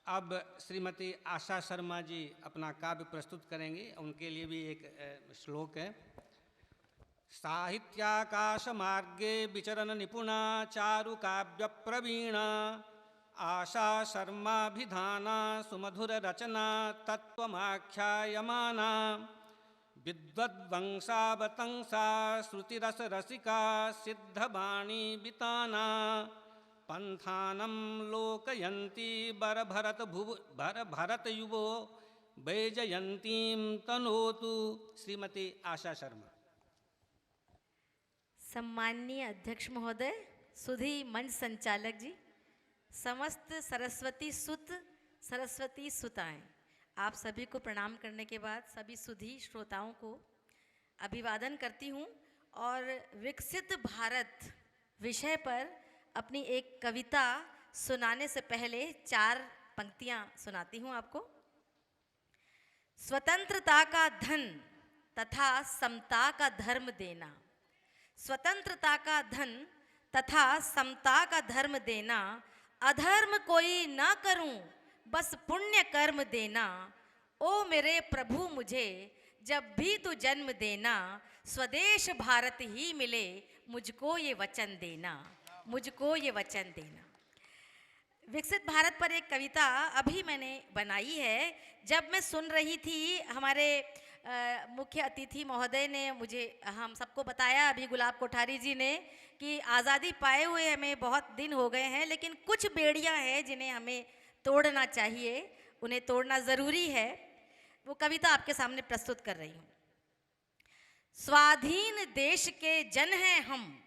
A: अब श्रीमती आशा शर्मा जी अपना काव्य प्रस्तुत करेंगी। उनके लिए भी एक श्लोक है। साहित्याकाश मार्गे विचरण निपुणा चारु काव्य प्रवीणा। आशा शर्माभिधाना सुमधुर रचना तत्वमाख्यायमाना। विद्वद्वंशावतंसा श्रुतिरस रसिका सिद्धवाणी बिताना। पंथानं लोकयन्ती भरत युवो वैजयन्तीं तनोतु। श्रीमती आशा शर्मा।
I: सम्माननीय अध्यक्ष महोदय, सुधी मंच संचालक जी, समस्त सरस्वती सुताएं, आप सभी को प्रणाम करने के बाद सभी सुधी श्रोताओं को अभिवादन करती हूँ और विकसित भारत विषय पर अपनी एक कविता सुनाने से पहले 4 पंक्तियाँ सुनाती हूँ आपको। स्वतंत्रता का धन तथा समता का धर्म देना। स्वतंत्रता का धन तथा समता का धर्म देना। अधर्म कोई ना करूं बस पुण्य कर्म देना। ओ मेरे प्रभु मुझे जब भी तू जन्म देना। स्वदेश भारत ही मिले मुझको ये वचन देना। मुझको ये वचन देना। विकसित भारत पर एक कविता अभी मैंने बनाई है। जब मैं सुन रही थी हमारे मुख्य अतिथि महोदय ने मुझे हम सबको बताया, अभी गुलाब कोठारी जी ने, कि आज़ादी पाए हुए हमें बहुत दिन हो गए हैं, लेकिन कुछ बेड़ियां हैं जिन्हें हमें तोड़ना चाहिए, उन्हें तोड़ना ज़रूरी है। वो कविता आपके सामने प्रस्तुत कर रही हूँ। स्वाधीन देश के जन हैं हम,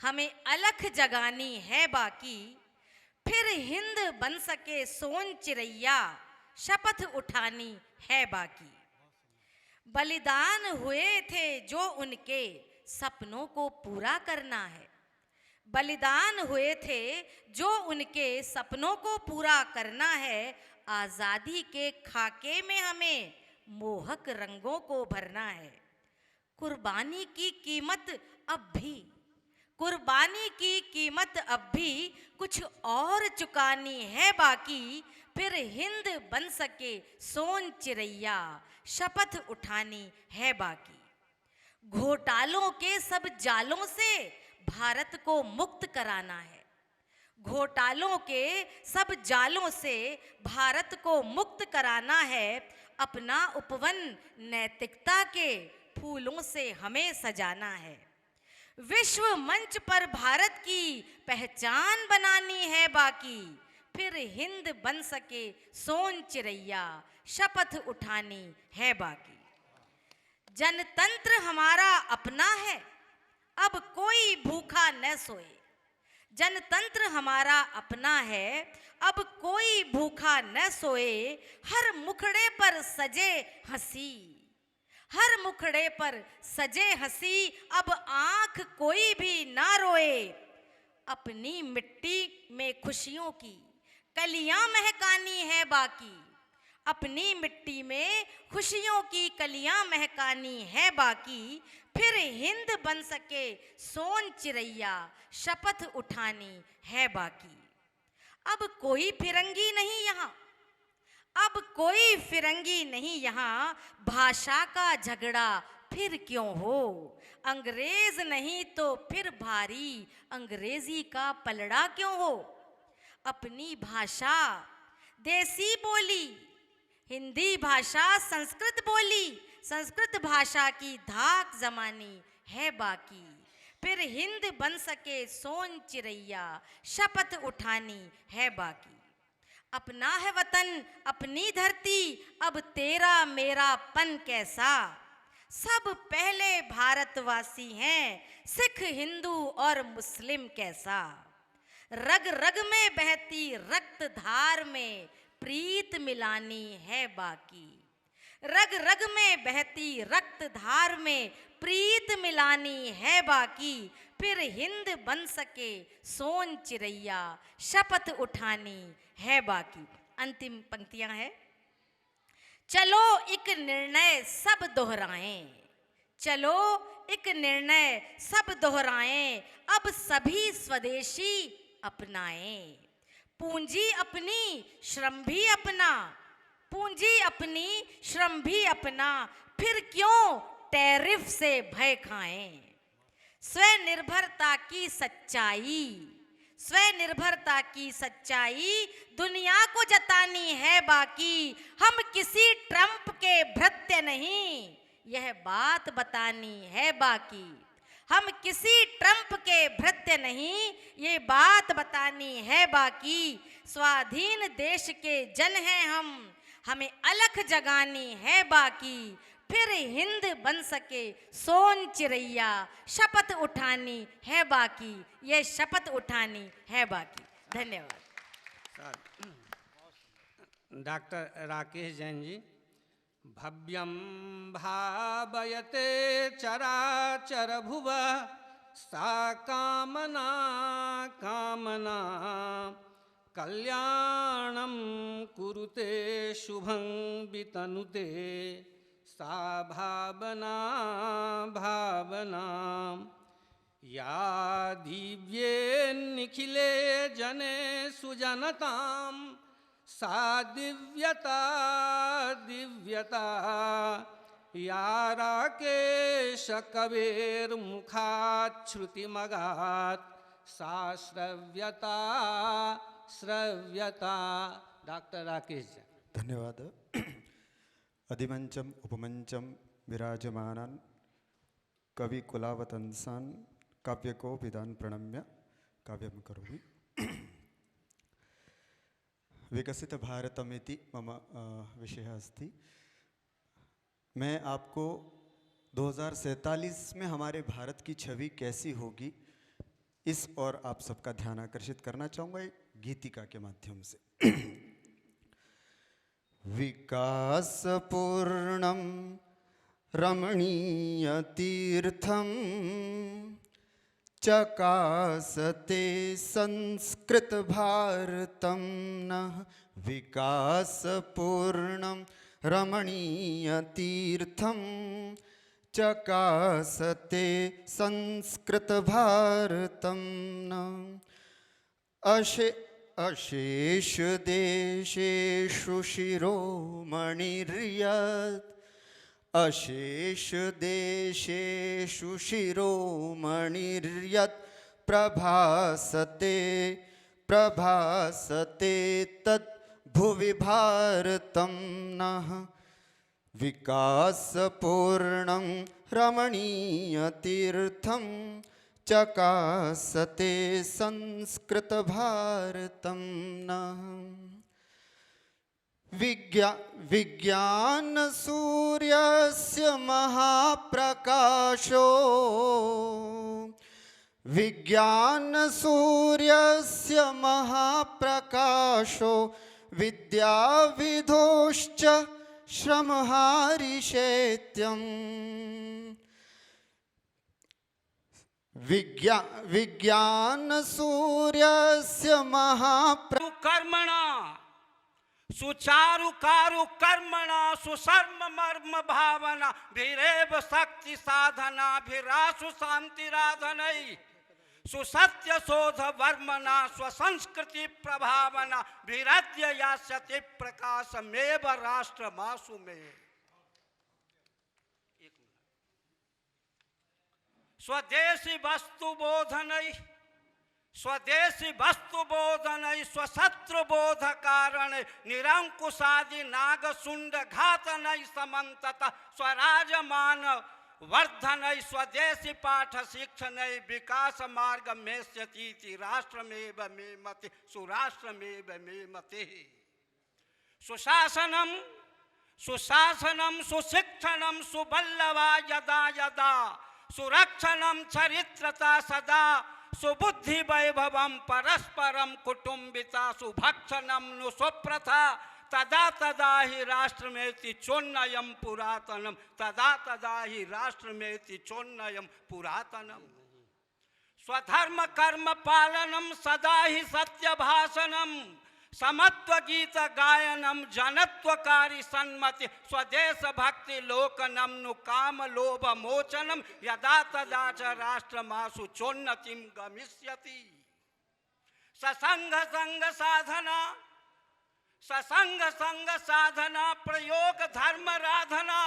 I: हमें अलख जगानी है बाकी। फिर हिंद बन सके सोन चिरैया, शपथ उठानी है बाकी। बलिदान हुए थे जो उनके, सपनों को पूरा करना है। बलिदान हुए थे जो उनके, सपनों को पूरा करना है। आज़ादी के खाके में हमें मोहक रंगों को भरना है। कुर्बानी की कीमत अब भी, कुर्बानी की कीमत अब भी कुछ और चुकानी है बाकी, फिर हिंद बन सके सोन चिरैया, शपथ उठानी है बाकी। घोटालों के सब जालों से भारत को मुक्त कराना है। घोटालों के सब जालों से भारत को मुक्त कराना है। अपना उपवन नैतिकता के फूलों से हमें सजाना है। विश्व मंच पर भारत की पहचान बनानी है बाकी, फिर हिंद बन सके सोन चिरैया, शपथ उठानी है बाकी। जनतंत्र हमारा अपना है, अब कोई भूखा न सोए। जनतंत्र हमारा अपना है, अब कोई भूखा न सोए। हर मुखड़े पर सजे हंसी, हर मुखड़े पर सजे हंसी, अब आंख कोई भी ना रोए। अपनी मिट्टी में खुशियों की कलियां महकानी है बाकी, अपनी मिट्टी में खुशियों की कलियां महकानी है बाकी, फिर हिंद बन सके सोन चिरैया, शपथ उठानी है बाकी। अब कोई फिरंगी नहीं यहाँ, अब कोई फिरंगी नहीं यहाँ, भाषा का झगड़ा फिर क्यों हो। अंग्रेज नहीं तो फिर भारी अंग्रेजी का पलड़ा क्यों हो। अपनी भाषा देसी बोली, हिंदी भाषा संस्कृत बोली, संस्कृत भाषा की धाक जमानी है बाकी, फिर हिंद बन सके सोन चिरैया, शपथ उठानी है बाकी। अपना है वतन अपनी धरती, अब तेरा मेरा पन कैसा। सब पहले भारतवासी हैं, सिख हिंदू और मुस्लिम कैसा। रग रग में बहती रक्त धार में प्रीत मिलानी है बाकी, रग रग में बहती रक्त धार में प्रीत मिलानी है बाकी, फिर हिंद बन सके सोन चिरैया, शपथ उठानी है बाकी। अंतिम पंक्तियां हैं। चलो एक निर्णय सब दोहराएं, चलो एक निर्णय सब दोहराएं, अब सभी स्वदेशी अपनाएं। पूंजी अपनी श्रम भी अपना, पूंजी अपनी श्रम भी अपना, फिर क्यों टैरिफ से भय खाएं। स्वनिर्भरता की सच्चाई, स्वनिर्भरता की सच्चाई दुनिया को जतानी है बाकी, हम किसी ट्रंप के भृत्य नहीं, यह बात बतानी है बाकी। हम किसी ट्रंप के भृत्य नहीं, ये बात बतानी है बाकी। स्वाधीन देश के जन हैं हम, हमें अलख जगानी है बाकी, फिर हिंद बन सके सोन चिरैया, शपथ उठानी है बाकी, ये शपथ उठानी है बाकी। धन्यवाद।
A: डॉक्टर राकेश जैन जी। भव्यं भावयते चराचर भुव, सा कामना कामना, कल्याणं कुरुते शुभं वितनुते, सा भावना भावना। या दिव्ये निखिले जने सुजनतां, सा दिव्यता दिव्यता। या राकेश कवेर मुखात् श्रुतिमगात्, सा श्रव्यता श्रव्यता। डॉक्टर राकेश जी।
J: धन्यवाद। अधिमंचम उपमंचम विराजमानान् कवि कुलावतंसान् काव्यको विदान् प्रणम्य काव्यं करोमि। विकसित भारतमिति मम विषय अस्ति। मैं आपको 2047 में हमारे भारत की छवि कैसी होगी, इस और आप सबका ध्यान आकर्षित करना चाहूँगा एक गीतिका के माध्यम से। विकासपूर्णं रमणीयतीर्थं चकासते संस्कृतभारतं नः। विकासपूर्णं रमणीयतीर्थं चकासते संस्कृतभारतं न अशेष देशेषु शिरोमणिर्यत् अशेष देशेषु शिरोमणिर्यत् प्रभासते तत् भुवि भारतं नः विकासपूर्णं रमणीयतीर्थं चकासते संस्कृतभारतं नः विज्ञानसूर्यस्य महाप्रकाशो विज्ञानसूर्यस्य महाप्रकाशो विद्याविधोश्च श्रमहारिषेत्यम् विज्ञानसूर्यस्य
A: कर्मणा सुचारुकारु कर्मणा सुशर्म मर्म भावना भीरेव शक्ति साधना भीरासु शांतिराधनै सुसत्य शोध वर्मना स्वसंस्कृति प्रभावना भीरद्य यास्यति प्रकाशमेव राष्ट्रमासु में। स्वदेशी वस्तु बोधनै स्वशत्रु बोध कारण निरंकुशादि नागसुंड घातनै समन्तत स्वराजमान वर्धनै स्वदेशी पाठ शिक्षणै विकास मार्ग मेष्यतीति राष्ट्रमेव मे मति सुराष्ट्रमेव मे मति। सुशासनम सुशिक्षणम सुबल्लवा यदा यदा सुरक्षणम चरित्रता सदा सुबुद्धि वैभवम परस्परम कुटुंबिता सुभक्षणम नु सुप्रथा तदा तदा ही राष्ट्रमेति चोन्नयम पुरातनम तदा तदा ही राष्ट्रमेति चोन्नयम पुरातनम। स्वधर्म कर्म पालनम सदा ही सत्य भाषणम समत्व गीत गायनम जनत्वकारी सन्मति स्वदेश भक्ति लोकनम नु काम लोभ मोचनम यदा तदा च राष्ट्रमासु चोन्नतिम गमिष्यति। ससंग साधना प्रयोग धर्म राधना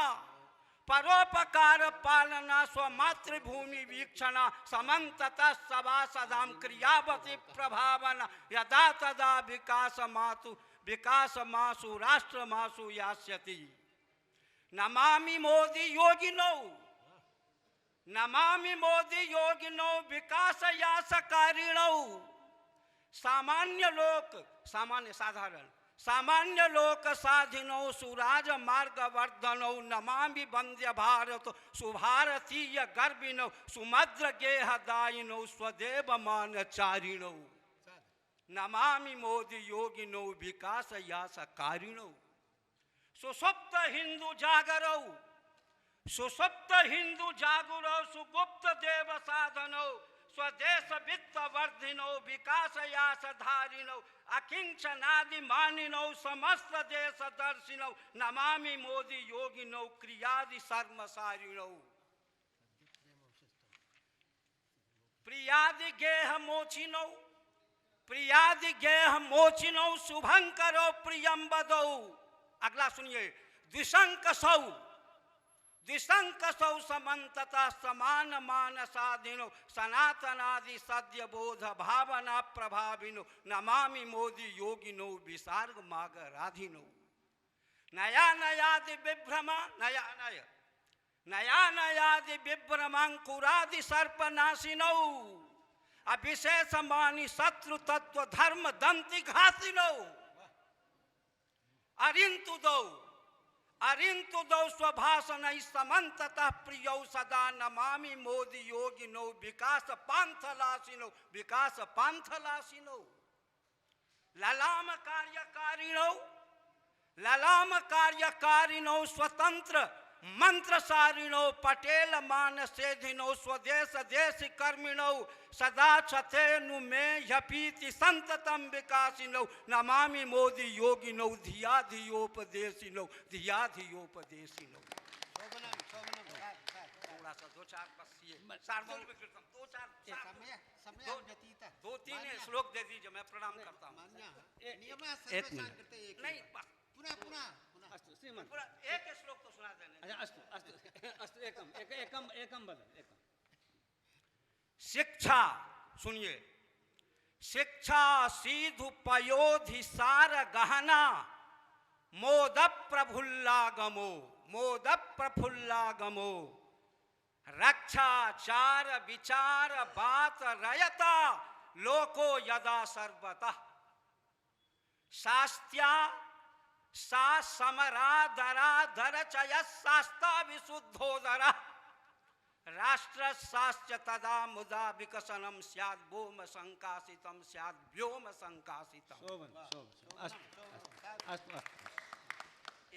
A: परोपकार पालना स्वमातृभूमि वीक्षणा समन्ततः सभासदां क्रियावती प्रभावना यदा तदा विकास मासु राष्ट्र मासु यास्यति। नमामि मोदी योगिनो विकास यासकारिणौ सामान्य लोक साधिनौ सुराज मार्ग वर्धनौ नमामि वंद्य भारत सुभारतीय गर्विनौ सुमद्र गेह दायिनौ स्वदेव मानचारिणौ। नमामि मोदी योगिनौ विकास यासकारिणौ। सुसुप्त हिंदू जागरौ सुगुप्त देव साधनौ स्वदेश वित्त वर्धिनौ विकास यास धारिणौ अकिंचनादि मानिनौ समस्त देश दर्शिनौ नमामि मोदी योगिनौ क्रियादि सर्मसारिणौ। प्रियादि गेह मोचिनौ शुभंकरो प्रियम बदौ। अगला सुनिए। द्विशंकसौ समन्तता समान मान साधिनो सनातनादि सद्य बोध भावना प्रभाविनो नमामि मोदी योगिनो विसर्ग मागराधिनो। नयादि विभ्रमांकुरादि सर्पनाशिनौ अविशेष मानि शत्रु तत्व धर्म दंति घासिनौ। अरिंतुदौ स्वभाषणै समन्ततः प्रियौ सदा नमामि मोदी योगिनौ विकास पांथलासिनौ। ललाम कार्यकारिणौ स्वतंत्र मंत्रसारिणौ पटेल मानसेधिनौ स्वदेश देशी कर्मिणौ सदा छतेनु में ह्यपीति संततम विकासिनौ नमामि मोदी योगिनौ धिया धियोपदेशिनौ। सा 2-4 बस ये सार्वजनिक कीर्तन 2-4 2-3 श्लोक दे दीजिए, मैं प्रणाम करता हूँ। एक मिनट नहीं, अस्तु श्रीमन् एक श्लोक तो सुना देने। अच्छा अस्तु अस्तु अस्तु एकम बदल एकम। शिक्षा सुनिए, शिक्षा सीधु पयोधि सार गहना मोद प्रफुल्लागमो रक्षा चार विचार बात रयता लोको यदा सर्वतः शास्त्या सा समराधरा धरचय शास्ता विशुद्धोदर राष्ट्र शास्त्र तदा मुदा विकसनम स्याद् भूम संकासितम स्याद् व्योम संकासितम। अस्तु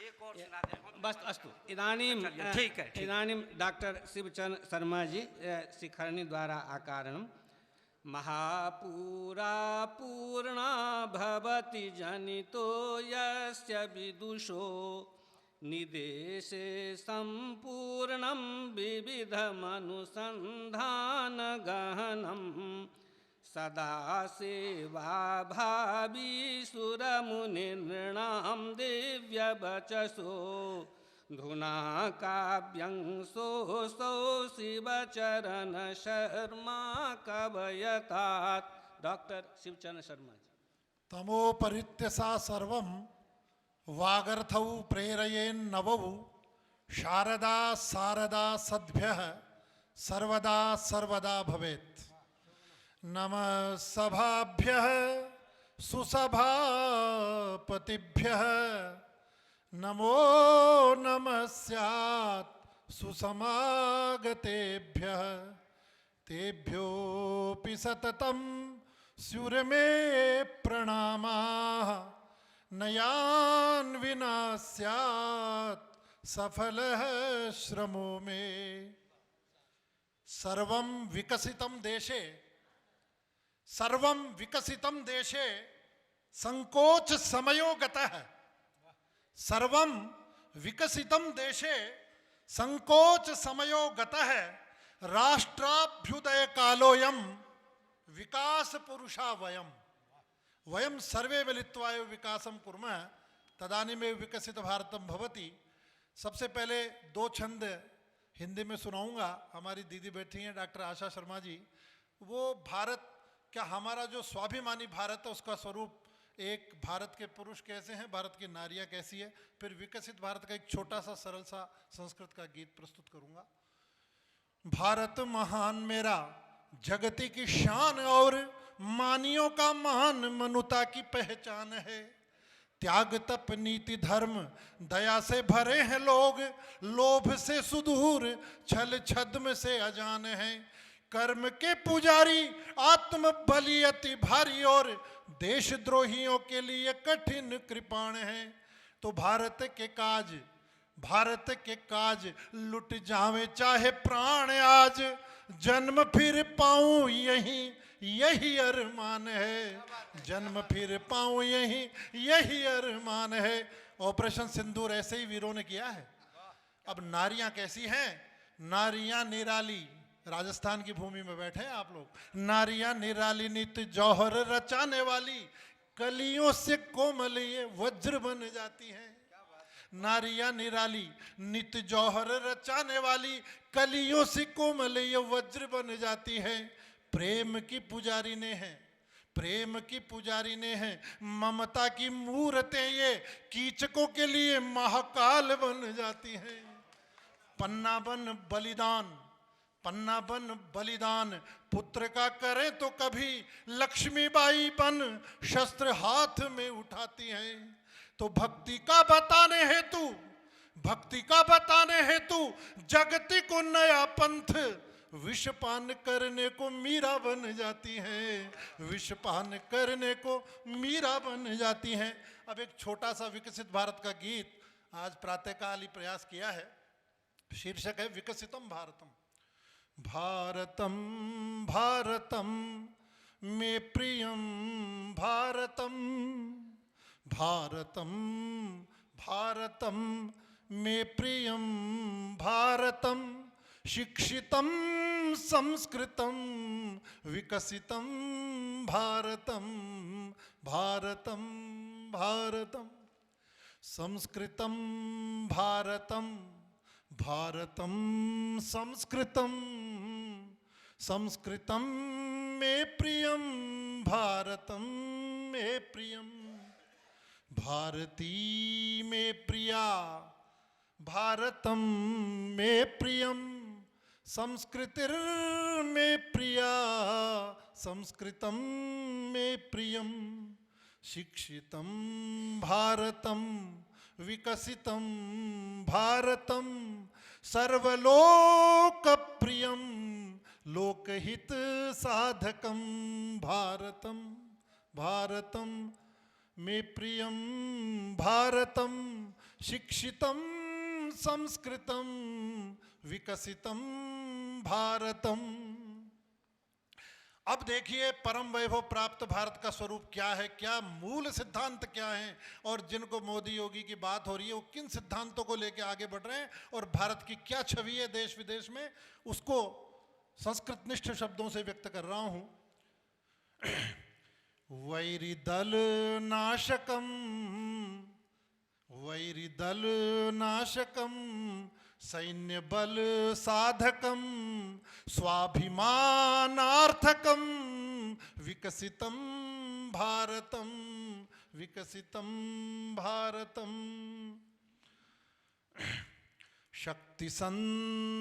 A: एक और सुना दे बस। अस्तु इदानीं ठीक है। इदानीं डॉक्टर शिवचंद्र शर्मा जी शिखरणी द्वारा आकारणं महापूरा पूर्णा भवति जनितो यस्य विदुषो निदेशे संपूर्णं विविधमनुसंधान गहनं सदा सेवा भावी सुरमुनिर्णां दिव्यवचसो धुना काव्यं सोऽसौ शिवचरण शर्मा कवयतात्। डॉक्टर शिवचरण शर्मा जी।
K: तमोपरित्यसा सर्वं वागर्थौ प्रेरयेन्नवौ शारदा सारदा सद्भ्यः सर्वदा सर्वदा भवेत्। नमः सभाभ्यः सुसभापतिभ्यः नमो नमः स्यात् सुसमागतेभ्यः तेभ्योऽपि सततं स्युर्मे प्रणामाः नयान् विना स्यात् सफलः श्रमो मे। सर्वं विकसितं देशे संकोच समयो गतः। सर्वं विकसितं देशे संकोच समयो गतः राष्ट्राभ्युदय कालोऽयं विकास पुरुषा वयं सर्वे मिलित्वा एव विकासं कुर्मः तदानीमेव विकसित भारतं भवति। सबसे पहले 2 छंद हिंदी में सुनाऊंगा। हमारी दीदी बैठी हैं डॉक्टर आशा शर्मा जी। वो भारत, क्या हमारा जो स्वाभिमानी भारत है उसका स्वरूप, एक भारत के पुरुष कैसे हैं, भारत की नारियां कैसी है, फिर विकसित भारत का एक छोटा सा सरल सा संस्कृत का गीत प्रस्तुत करूंगा। भारत महान मेरा जगती की शान और मानियों का मान मनुता की पहचान है। त्याग तप नीति धर्म दया से भरे हैं लोग, लोभ से सुदूर छल छद्म से अजान है। कर्म के पुजारी आत्म बलि अति भारी और देशद्रोहियों के लिए कठिन कृपाण है। तो भारत के काज लुट जावे चाहे प्राण आज, जन्म फिर पाऊं यही अरमान है। जन्म फिर पाऊं यही अरमान है। ऑपरेशन सिंदूर ऐसे ही वीरों ने किया है। अब नारियां कैसी हैं? नारियां निराली, राजस्थान की भूमि में बैठे हैं आप लोग। नारियां निराली नित जौहर रचाने वाली, कलियों से कोमल ये वज्र बन जाती हैं। नारियां निराली नित जौहर रचाने वाली, कलियों से कोमल ये वज्र बन जाती है। प्रेम की पुजारी ने है ममता की मूर्तें ये कीचकों के लिए महाकाल बन जाती हैं। पन्ना बन बलिदान पुत्र का करे तो कभी लक्ष्मीबाई बन शस्त्र हाथ में उठाती हैं। तो भक्ति का बताने हेतु जगती को नया पंथ विषपान करने को मीरा बन जाती हैं। विषपान करने को मीरा बन जाती हैं। अब एक छोटा सा विकसित भारत का गीत आज प्रातःकाल ही प्रयास किया है। शीर्षक है विकसितम भारतम। भारतम भारतम मे प्रियम भारतम, भारतम भारतम मे प्रियम भारतम, शिक्षितं संस्कृतं विकसितं भारतं भारतं भारतं संस्कृतं भारतं भारतं संस्कृतं संस्कृतं मे प्रियं भारतं मे प्रियं भारती मे प्रिया भारतं मे प्रियं संस्कृतिर्मे प्रिया संस्कृतं मे प्रियं शिक्षितं भारतं विकसितं भारतं सर्वलोकप्रियं लोकहित साधकं भारतं भारतं मे प्रियं भारतं शिक्षितं संस्कृतं विकसितं भारतम। अब देखिए परम वैभव प्राप्त भारत का स्वरूप क्या है, क्या मूल सिद्धांत क्या है, और जिनको मोदी योगी की बात हो रही है वो किन सिद्धांतों को लेकर आगे बढ़ रहे हैं और भारत की क्या छवि है देश विदेश में, उसको संस्कृतनिष्ठ शब्दों से व्यक्त कर रहा हूं। वैरिदल नाशकम वैरिदल नाशकम सैन्य बल साधकम स्वाभिमानार्थकम विकसितं भारतं विकसितं भारतं शक्तिसंधारकम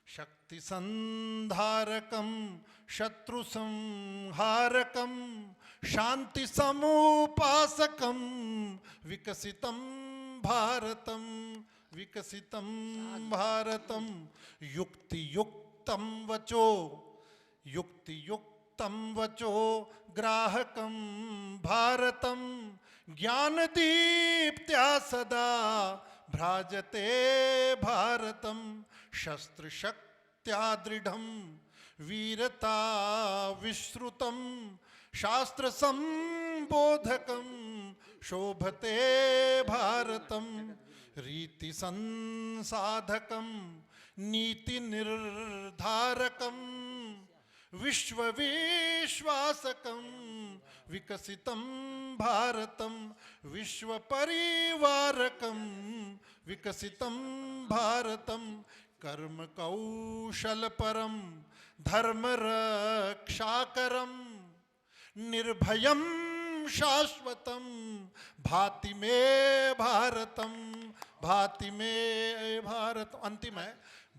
K: शक्तिसंधारकम शत्रुसंहारकम शांति समुपासकम विकसितं भारतं विकसितं भारतं युक्तियुक्तं वचो युक्तियुक्तं वचो ग्राहकं भारतं ज्ञानदीप्त्या सदा भ्राजते भारतं शस्त्रशक्त्या दृढं वीरता विश्रुतं शास्त्र संबोधकं शोभते भारतं रीति संसाधकं नीति निर्धारकं विश्व विश्वासकं विकसितं भारतं विश्व परिवारकं विकसितं भारतं कर्म कौशल परम धर्म रक्षाकरम निर्भयं शाश्वतं भाति में भारतम भाति में भारत। अंतिम है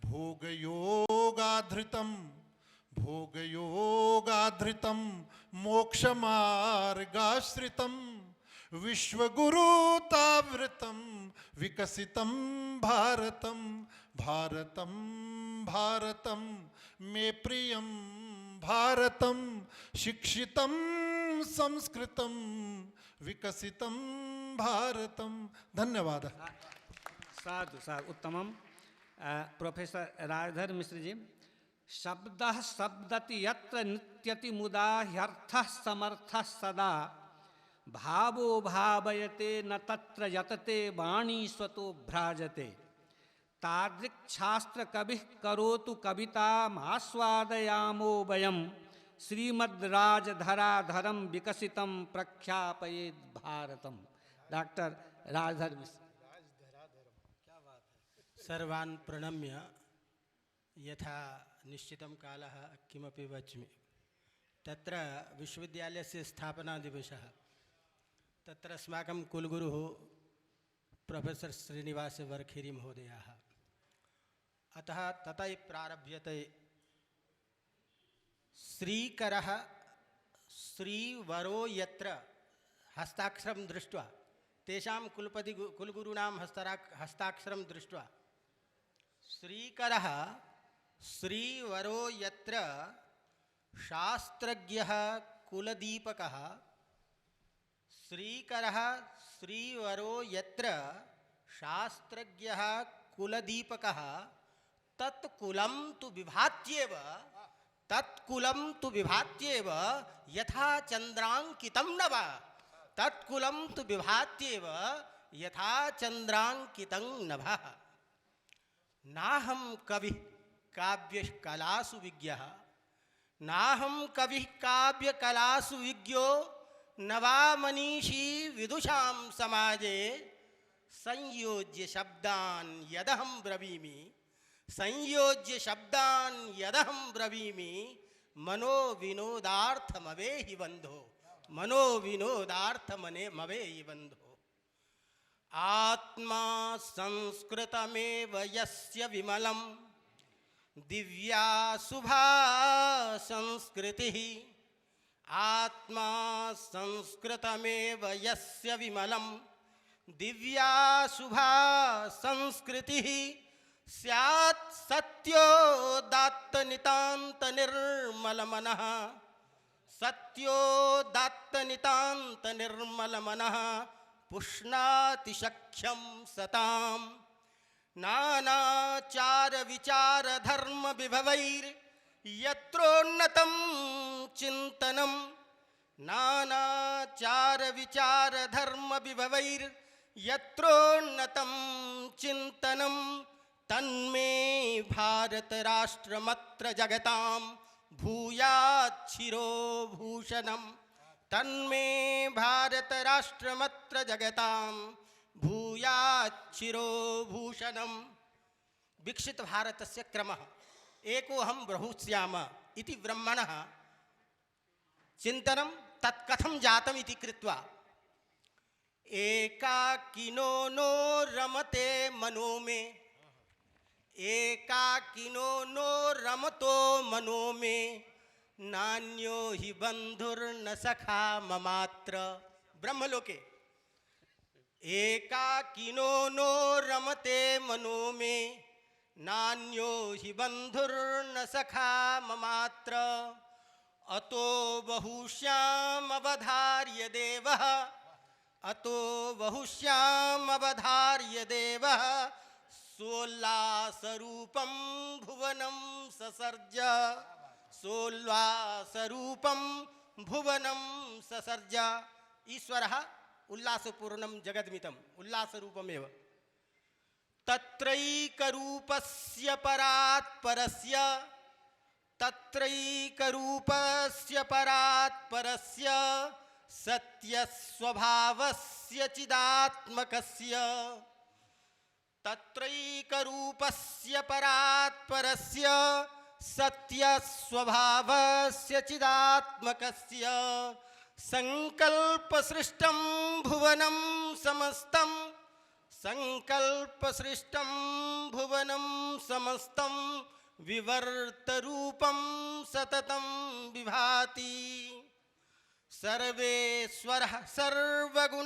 K: भोग योगाधृतम मोक्ष मार्गाश्रितम विश्वगुरुतावृतम विकसितं भारतं भारतं भारतं मे प्रियं भारतं शिक्षितं संस्कृतं विकसितं भारतं। धन्यवाद।
A: साधु साधु उत्तमम। प्रोफेसर राजधर मिश्र जी, शब्दः शब्दति यत्र नित्यति मुदा ह्यर्थः समर्थः सदा भावो भावयते न तत्र यतते वाणी स्वतो भ्राजते तादृक् शास्त्र कविः करोतु कवितामास्वादयामो वयं श्रीमद्राजधराधरं विकसितं प्रख्यापयेत् भारतम। डॉक्टर राजधर मिश्र।
L: सर्वान् प्रणम्य यथा निश्चितं कालः किमपि वच्मि। तत्र विश्वविद्यालयस्य स्थापनादिवसः, तत्र अस्माकं कुलगुरुः प्रोफेसर श्रीनिवास वर्खेरी महोदयः। अतः ततः प्रारभ्यते श्रीकरः श्रीवरो यत्र हस्ताक्षरं दृष्ट्वा तेषां कुलगुरूणां हस्ताक्षरं दृष्ट्वा श्रीकरः श्रीवरो यत्र शास्त्रज्ञः कुलदीपकः श्रीकरः श्रीवरो यत्र शास्त्रज्ञः कुलदीपकः तत्कुलं तु विभात्येव यथा चंद्रांकितं नभ तत्कुलं तु विभात्येव यथा चंद्रांकितं नभः। नाहं कवि काव्य कलासु विज्ञः नाहं कवि काव्य कलासु विज्ञो न वा मनीषी विदुषां समाजे संयोज्य शब्दान् यदहं ब्रवीमि संयोज्य शब्दान् यदहं ब्रवीमि मनोविनोदार्थमवेहि बन्धो मनोविनोदार्थमवेहि बन्धो आत्मा संस्कृतमेव यस्य विमलं दिव्या शुभा संस्कृतिः आत्मा संस्कृतमेव यस्य विमलं दिव्या शुभा संस्कृतिः स्यात् सत्योदात्तनितान्तनिर्मलमनः सत्योदात्तनितान्तनिर्मलमनः पुष्णाति शक्यं सताम् नानाचार विचार धर्म विभवैर् यत्रोन्नतं चिन्तनं नानाचार विचार धर्म विभवैर् यत्रोन्नतं चिन्तनं तन्मे भारत राष्ट्रमत्र जगतां भूयाच्छिरो भूषणं तन्मे भारत राष्ट्रमत्र जगतां भूयाच्छिरो भूषणं विकसित भारतस्य क्रमः एकोऽहं बहुश्याम इति ब्रह्मणः चिन्तनं तत्कथं जातम् इति कृत्वा एकाकिनो नो रमते मनो मे एकाकिनो नो रमतो मनो मे नान्यो हि बन्धुर्न सखा ममात्र ब्रह्मलोके एकाकिनो नो रमते मनो मे नान्यो हि बन्धुर्न सखा ममात्र अतो बहुश्यामवधार्य देवः अतो बहुश्यामवधार्य देवः सोल्लासरूपं भुवनं ससर्ज सोल्लासरूपं भुवनं ससर्ज ईश्वरः उल्लासपूर्णं जगद्मितम् उल्लासरूपमेव तत्रैकरूपस्य परात्परस्य तत्रैकरूपस्य परात्परस्य सत्यस्वभावस्य चिदात्मकस्य तत्रैकरूपस्य परात्परस्य सत्यस्वभावस्य चिदात्मकस्य संकल्पसृष्टं भुवनं समस्तं संकल्पसृष्टं भुवनं समस्तं विवर्तरूपं सततं विभाति सर्वेश्वरः सर्वगुणाश्रयौषौ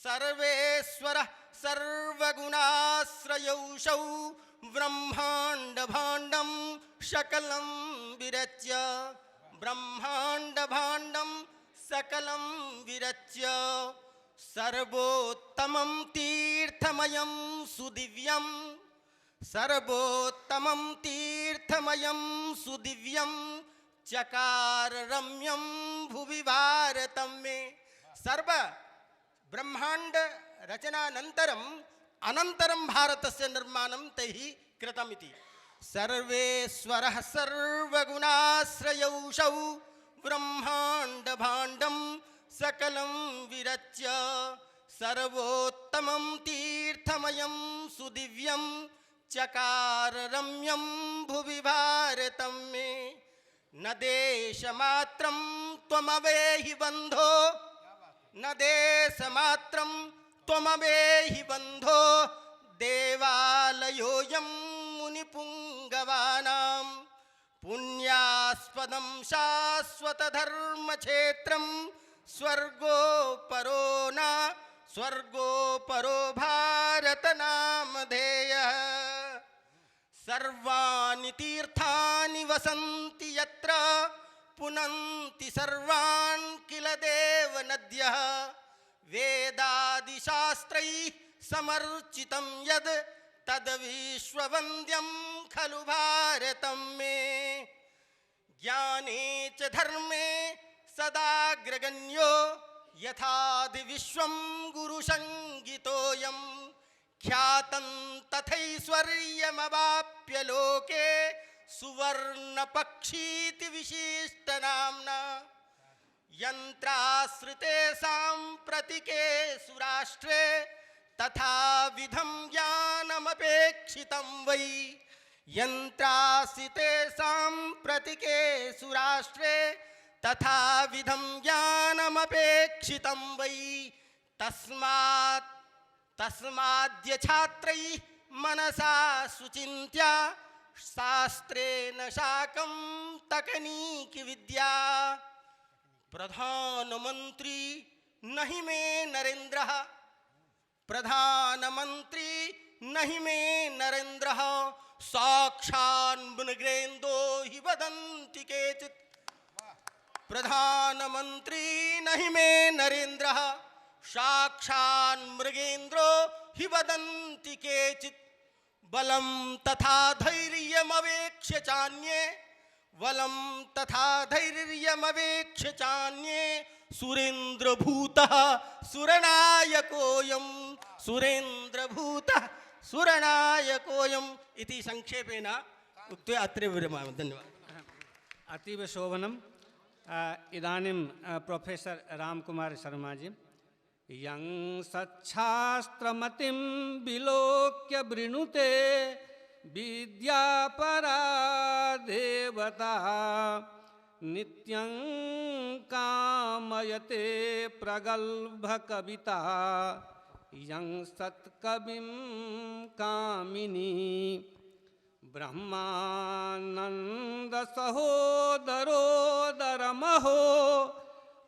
L: सर्वेश्वरः सर्वगुणाश्रयौषौ ब्रह्माण्डभाण्डं सकलं विरच्य ब्रह्माण्डभाण्डं सकलं विरच्य सर्वोत्तमं तीर्थमयं सुदिव्यं सर्वोत्तमं तीर्थमयं सुदिव्यं चकार रम्यं भुवि भारतं मे सर्व ब्रह्मांड रचनानन्तरम् अनन्तरं भारतस्य निर्माणं तैः कृतमिति सर्वेश्वरः सर्वगुणाश्रयौषौ ब्रह्माण्डभाण्डं सकलं विरच्य सर्वोत्तमं तीर्थमयं सुदिव्यं चकार रम्यं भुवि भारतं मे न देशमात्रं त्वमवेहि बन्धो न देशमात्रं त्वमवेहि बन्धो देवालयोऽयं मुनिपुङ्गवानां पुण्यास्पदं शाश्वतधर्मक्षेत्रं स्वर्गो परो भारतनामधेयः सर्वाणि तीर्थानि वसन्ति यत्र पुनन्ति सर्वान् किल देवनद्यः वेदादिशास्त्रैः समर्चितं यद् तद्विश्ववन्द्यं खलु भारतं मे ज्ञाने च धर्मे सदाग्रगण्यो यथादिविश्वं गुरुसंगितोऽयं ख्यातं तथैश्वर्यमवाप्य लोके सुवर्णपक्षीति विशिष्टनाम्ना यन्त्राश्रिते साम्प्रतिके सुराष्ट्रे तथा विधं ज्ञानमपेक्षितं वै यन्त्राश्रिते साम्प्रतिके सुराष्ट्रे तथा विधं ज्ञानमपेक्षितं वै तस्माद्य छात्रैः मनसा सुचिन्त्य शास्त्रेण साकं तकनीकी विद्या प्रधानमंत्री नहीं में नरेंद्र प्रधानमंत्री नहीं में नरेंद्र साक्षान् मृगेन्द्रो हि वदन्ति केचित् प्रधानमंत्री नहीं में नरेंद्र साक्षान् मृगेन्द्रो हि वदन्ति केचित् बलं तथा धैर्यमवेक्ष्य चान्ये वलं तथा धैर्यमवेक्ष्य चान्ये सुरेन्द्रभूतः सुरनायकोऽयं सुरेन्द्रभूतः सुरनायकोऽयम् इति संक्षेपेण उक्त्वा अत्र विरमामि। धन्यवादः।
A: अतीव शोभनम्। इदानीं प्रोफेसर रामकुमार शर्मा जी यं सच्छास्त्रमतिं विलोक्य वृणुते विद्यापरा देवता नित्यं कामयते प्रगल्भकविता यं सत्कविं कामिनी ब्रह्मानंद सहोदरोदरमहो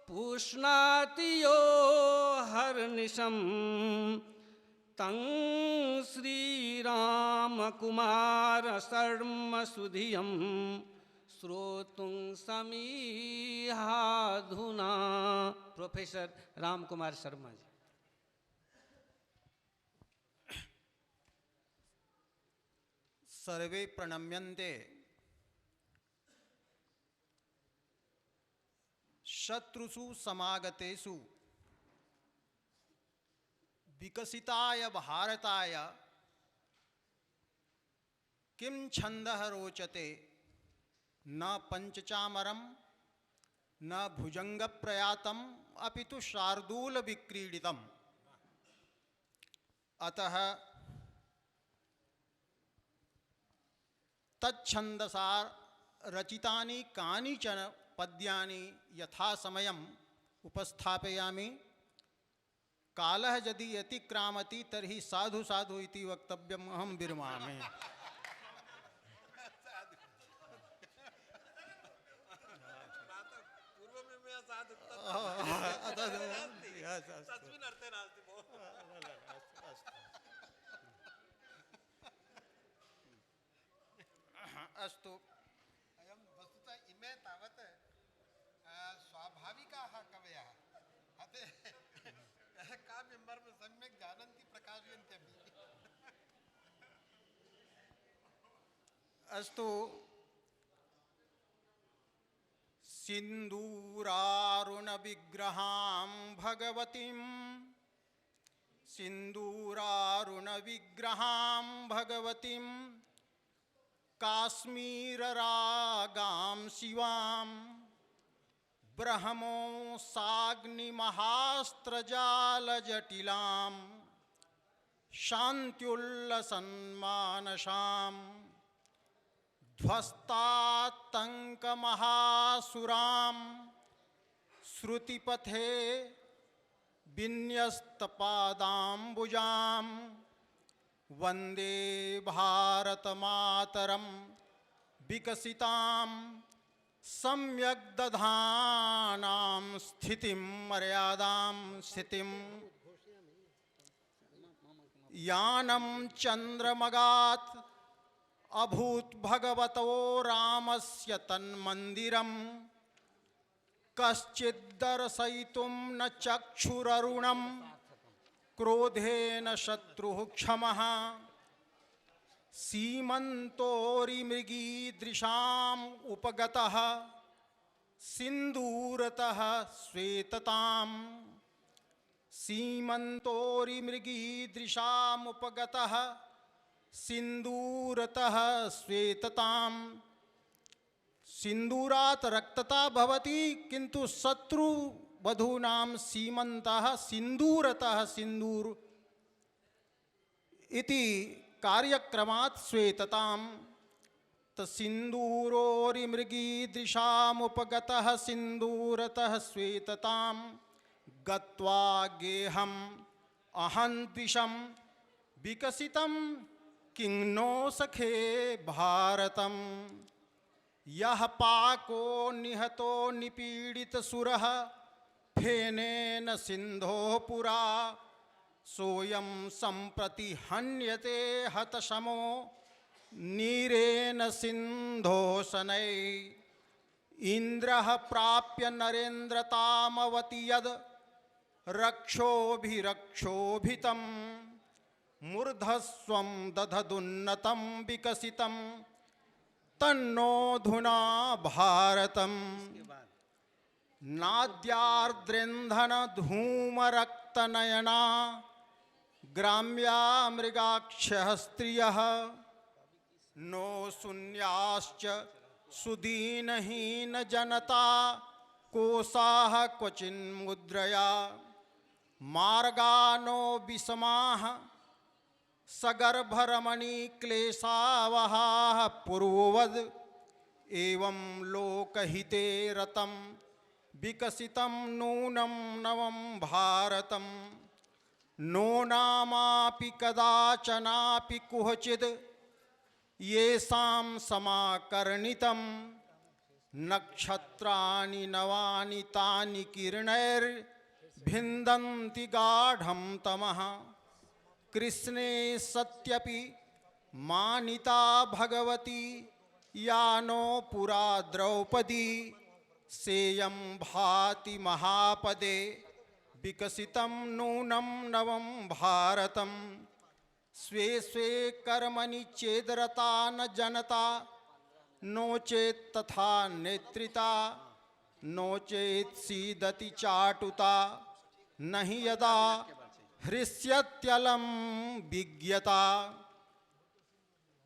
A: पुष्णाति यो हर्निशं तं श्रीरामकुमार शर्मसुधियं श्रोतुं समीहाधुना। प्रोफेसर रामकुमार शर्मा जी।
M: सर्वे प्रणम्यन्ते। शत्रुषु समागतेषु विकसिताय भारताय किं छन्दः रोचते न पंचचामरं न भुजंगप्रयातम् अपि तु शार्दूलविक्रीडितम्। अतः तच्छन्दसा रचितानि कानिचन पद्यानि यथासमयम् उपस्थापयामि। कालः यदि अतिक्रामति तर्हि साधु साधु इति वक्तव्यम् अहं विरमामि। अस्तु।
K: अयं वस्तुतः इमे तावत् स्वाभाविकाः कवयः अतः काव्यमर्म सम्यक् जानन्ति प्रकाशयन्त्यपि।
M: अस्तु। सिन्दूरारुणविग्रहां भगवतीं सिन्दूरारुणविग्रहां भगवतीं काश्मीररागां शिवां ब्रह्मोऽसाग्निमहास्त्रजालजटिलां शान्त्युल्लसन्मानसां ध्वस्तात्तङ्कमहासुरां श्रुतिपथे विन्यस्तपादाम्बुजां वन्दे भारतमातरं विकसितां सम्यक् दधानां स्थितिं मर्यादां स्थितिं यानं चन्द्रमगात् अभूत् भगवतो रामस्य तन्मन्दिरं कश्चिद्दर्शयितुं न चक्षुररुणं क्रोधेन शत्रुः क्षमः सीमन्तोरिमृगीदृशाम् उपगतः सिन्दूरतः श्वेततां सीमन्तोरिमृगीदृशामुपगतः सिन्दूरतः श्वेततां सिन्दूरात् रक्तता भवति किन्तु शत्रु वधूनां सीमन्तः सिन्दूरतः सिन्दूर इति कार्यक्रमात् श्वेततां तसिन्दूरोरिमृगीदृशामुपगतः सिन्दूरतः श्वेततां गत्वा गेहम् अहन्त्विषं विकसितं किं नो सखे भारतम् यः पाको निहतो निपीडितसुरः फेनेन सिन्धोः पुरा सोऽयं सम्प्रति हन्यते हतशमो नीरेण सिन्धोः शनैः इन्द्रः प्राप्य नरेन्द्रतामवति यद् रक्षोभिरक्षोभितं मूर्धस्वं दधदुन्नतं विकसितं तन्नोऽधुना भारतम् नाद्यार्द्रेन्धनधूमरक्तनयना ग्राम्या मृगाक्षः स्त्रियः नो शून्याश्च सुदीनहीनजनता कोशाः क्वचिन्मुद्रया मार्गानो विषमाः सगर्भरमणीक्लेशावहाः पूर्ववद् एवं लोकहिते रतं विकसितं नूनं नवं भारतं नो नामापि कदाचनापि कुहचिद् येषां समाकर्णितं नक्षत्राणि नवानि तानि किरणैर्भिन्दन्ति गाढं तमः कृष्णे सत्यपि मानिता भगवती या नो पुरा द्रौपदी सेयं भाति महापदे विकसितं नूनं नवं भारतं स्वे स्वे कर्मणि चेदरता न जनता नो चेत् तथा नेत्रिता नो चेत् सीदति चाटुता न हि यदा हृष्यत्यलं विज्ञता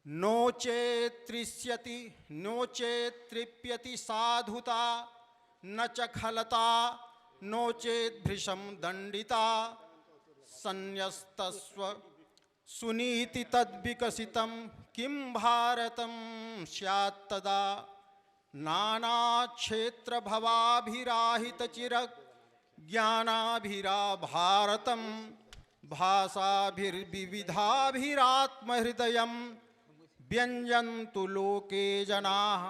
M: नो चेत् तृप्यति साधुता न च खलता नो चेत् भृशं दण्डिता संन्यस्तस्व सुनीति तद्विकसितं किं भारतं स्यात् तदा नानाक्षेत्रभवाभिराहितचिरग् ज्ञानाभिरा भारतं भाषाभिर्विविधाभिरात्महृदयं व्यञ्जन्तु लोके जनाः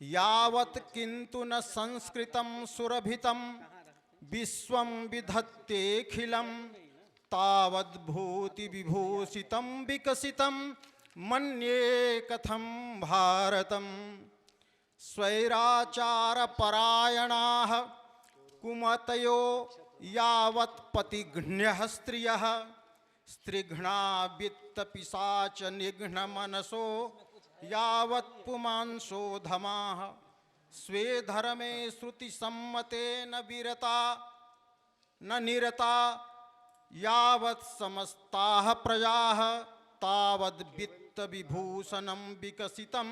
M: यावत् किन्तु न संस्कृतं सुरभितं विश्वं विधत्तेऽखिलं तावद्भूतिविभूषितं विकसितं मन्ये कथं भारतं स्वैराचारपरायणाः कुमतयो यावत् पतिघ्न्यः स्त्रियः स्त्रीघ्ना वित्तपिशाच निघ्नमनसो यावत् पुमांसो धमाः स्वे धर्मे श्रुतिसम्मते न विरता न निरता यावत् समस्ताः प्रजाः तावद् वित्तविभूषणं विकसितं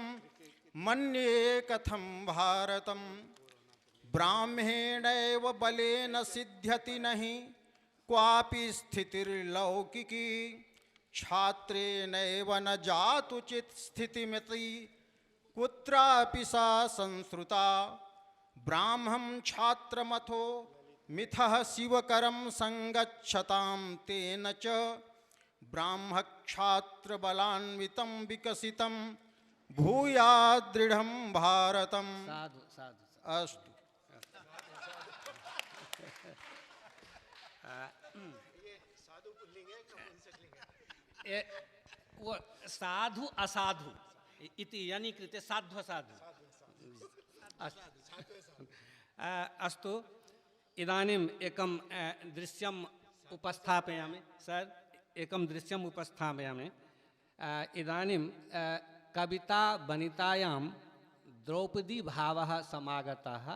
M: मन्ये कथं भारतं ब्राह्मणेनैव बलेन सिद्ध्यति नहि क्वापि स्थितिर्लौकिकी छात्रेणैव न जातुचित् स्थितिमिति कुत्रापि सा संस्कृता ब्राह्मं छात्रमथो मिथः शिवकरं संगच्छतां तेन च ब्राह्मक्षात्रबलान्वितं विकसितं भूयात् दृढं भारतं
A: साधु साधु
M: अस्तु।
A: वो साधु असाधु इति यानी कृते साध्व साधु अस्तु इदानीम् एकं दृश्यम् उपस्थापयामि सर एकं दृश्यम् उपस्थापयामि इदानीं कविता वनितायां द्रौपदी भावः समागतः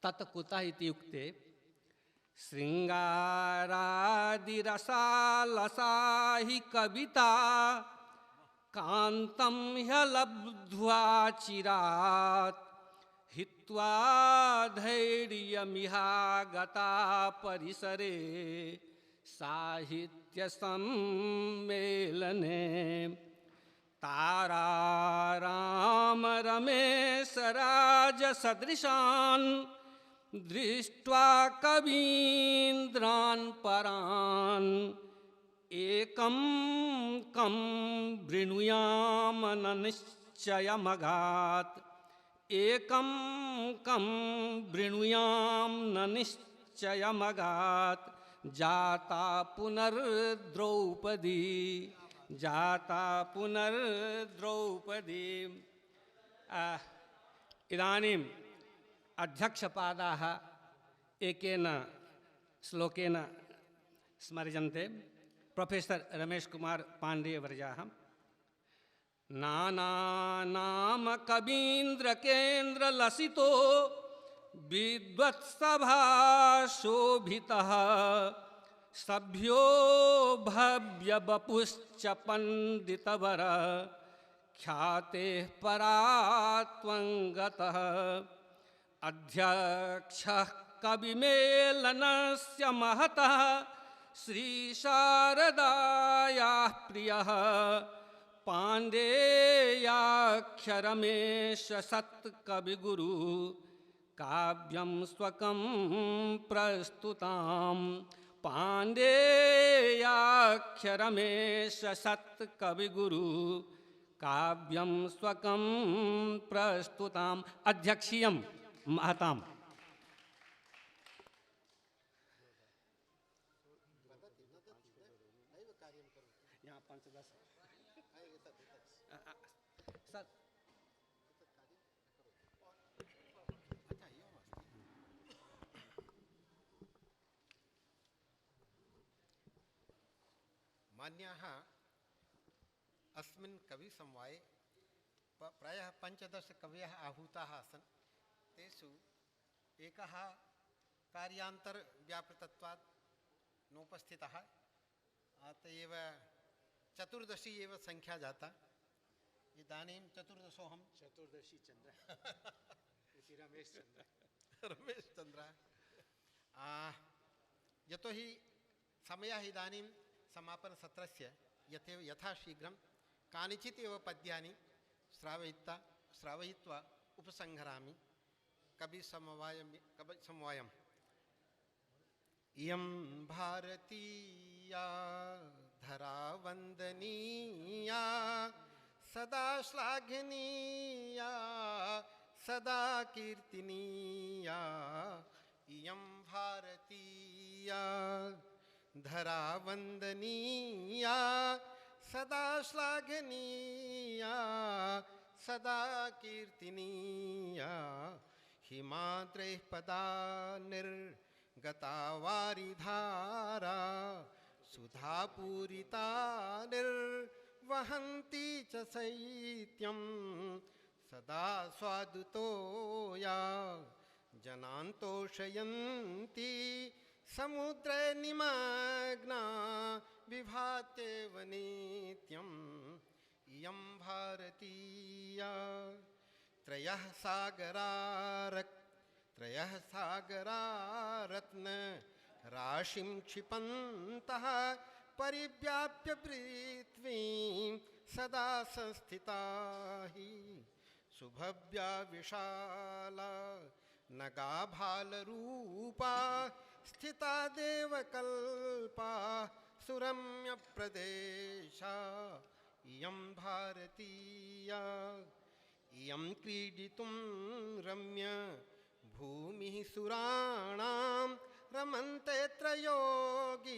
A: तत् कुतः इत्युक्ते श्रृंगारादिरसालसा हि कविता कांतं ह्यलब्ध्वा चिरात् हित्वा धैर्यमिहागता परिसरे साहित्य सम्मेलने ताराराम रमेश राजसदृशान् दृष्ट्वा कवीन्द्रान् परान् एकं कं वृणुयाम न निश्चयमगात् एकं कं वृणुयाम न निश्चयमगात् जाता पुनर्द्रौपदी जाता पुनर्द्रौपदी। इदानीम् अध्यक्षपादाः एकेन श्लोकेन स्मर्यन्ते। प्रोफेसर रमेश कुमार पांडे वर्याः नानानाम कवीन्द्र केन्द्र लसितो विद्वत्सभा शोभितः सभ्यो भव्य बपुश्च पंडितवर ख्याते परात्वंगतः अध्यक्षः कविमेलनस्य महतः श्री शारदायाः प्रियः पाण्डेयाख्यरमेश सत्कविगुरु काव्यं स्वकं प्रस्तुताम् पाण्डेयाख्यरमेश सत्कविगुरु काव्यं स्वकं प्रस्तुताम् अध्यक्षीयं महताम्।
M: मान्याः अस्मिन् कविसमवाये प्रायः 15 कवयः आहूताः आसन्। तेषु एकः कार्यान्तरव्यापृतत्वात् नोपस्थितः, अत एव 14 एव संख्या जाता। इदानीं 14
B: चतुर्दशी चंद्र इति रमेश चंद्र
M: रमेश चंद्र यतोहि समयः इदानीं समापन सत्रस्य यथा शीघ्रं कानिचित् एव पद्यानि श्रावयित्वा उपसंहरामि। कविसमवायम् इयं भारतीया धरावन्दनीया सदा श्लाघनीया सदा कीर्तनीया। इयं भारतीया धरावन्दनीया सदा श्लाघनीया सदा कीर्तनीया। हिमाद्रैः पदा निर्गता वारिधारा सुधापूरिता निर्वहन्ती च शैत्यं सदा स्वादुतोया जनान्तोषयन्ती समुद्रे निमग्ना विभात्येव नित्यम्। इयं भारतीया त्रयः सागरा रत्न राशिं क्षिपन्तः परिव्याप्य पृथ्वीं सदा संस्थिता हि सुभव्या विशाला नगाभालरूपा स्थिता देवकल्पा सुरम्य प्रदेशा। इयं भारतीया इयं क्रीडितुं रम्य भूमिः सुराणां रमन्ते त्रयोगीश्वरा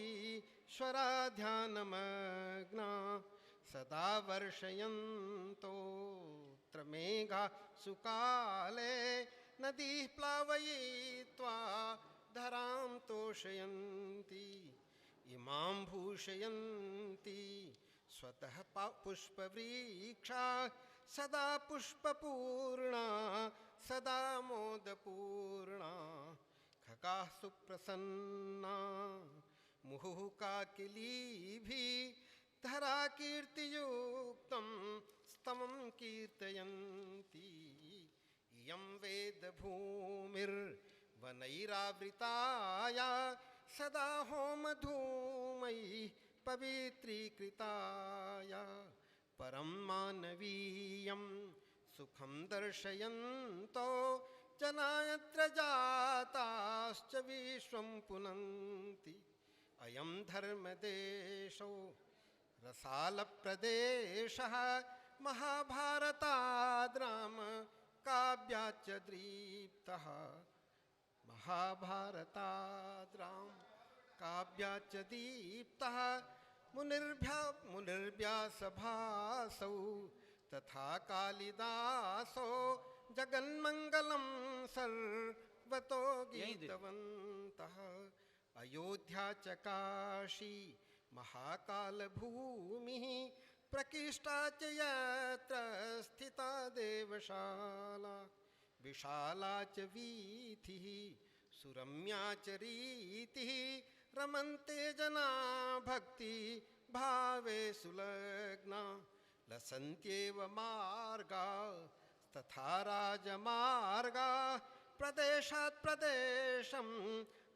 M: ध्यानमग्ना सदा वर्षयन्तोऽत्र मेघा सुकाले नदीः प्लावयित्वा धरां तोषयन्ति। इमां भूषयन्ति स्वतः पुष्पवृक्षा सदा पुष्पपूर्णा सदा मोदपूर्णा। खगा सुप्रसन्ना मुहुः काकिली भी धरा कीर्तियुक्तं स्तमं कीर्तयन्ति इयं वेदभूमिर्वनैरावृताया सदा होमधूमैः पवित्रीकृताया परं मानवीयं सुखं दर्शयन्तो जना यत्र जाताश्च विश्वं पुनन्ति अयं धर्मदेशो रसालप्रदेशः महाभारताद्राम काव्याच्च दीप्तः महाभारताद्राम काव्याच्च दीप्तः मुनिर्व्यासभासौ तथा कालिदासो जगन्मंगलम सर्वतो गीतवन्तः अयोध्या च काशी महाकाल भूमिः प्रकृष्टा च यत्र स्थिता देवशाला विशाला च वीथिः सुरम्या च रीतिः रमन्ते जना भक्ति भावे सुलग्ना लसन्त्येव मार्गा तथा राजमार्गा प्रदेशात् प्रदेशं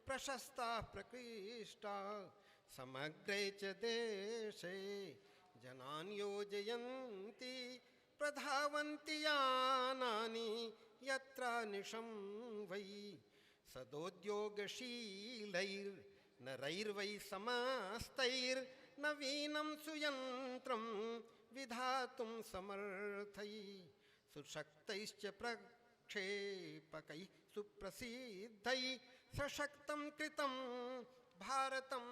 M: प्रशस्ता प्रकृष्टा समग्रे च देशे जनान् योजयन्ति प्रधावन्ति यानानि यत्र निशं वै सदोद्योगशीलैर्नरैर्वै समस्तैर्नवीनं सुयन्त्रं विधातुं समर्थैः सुशक्तैश्च प्रक्षेपकैः सुप्रसिद्धैः सशक्तं कृतं भारतं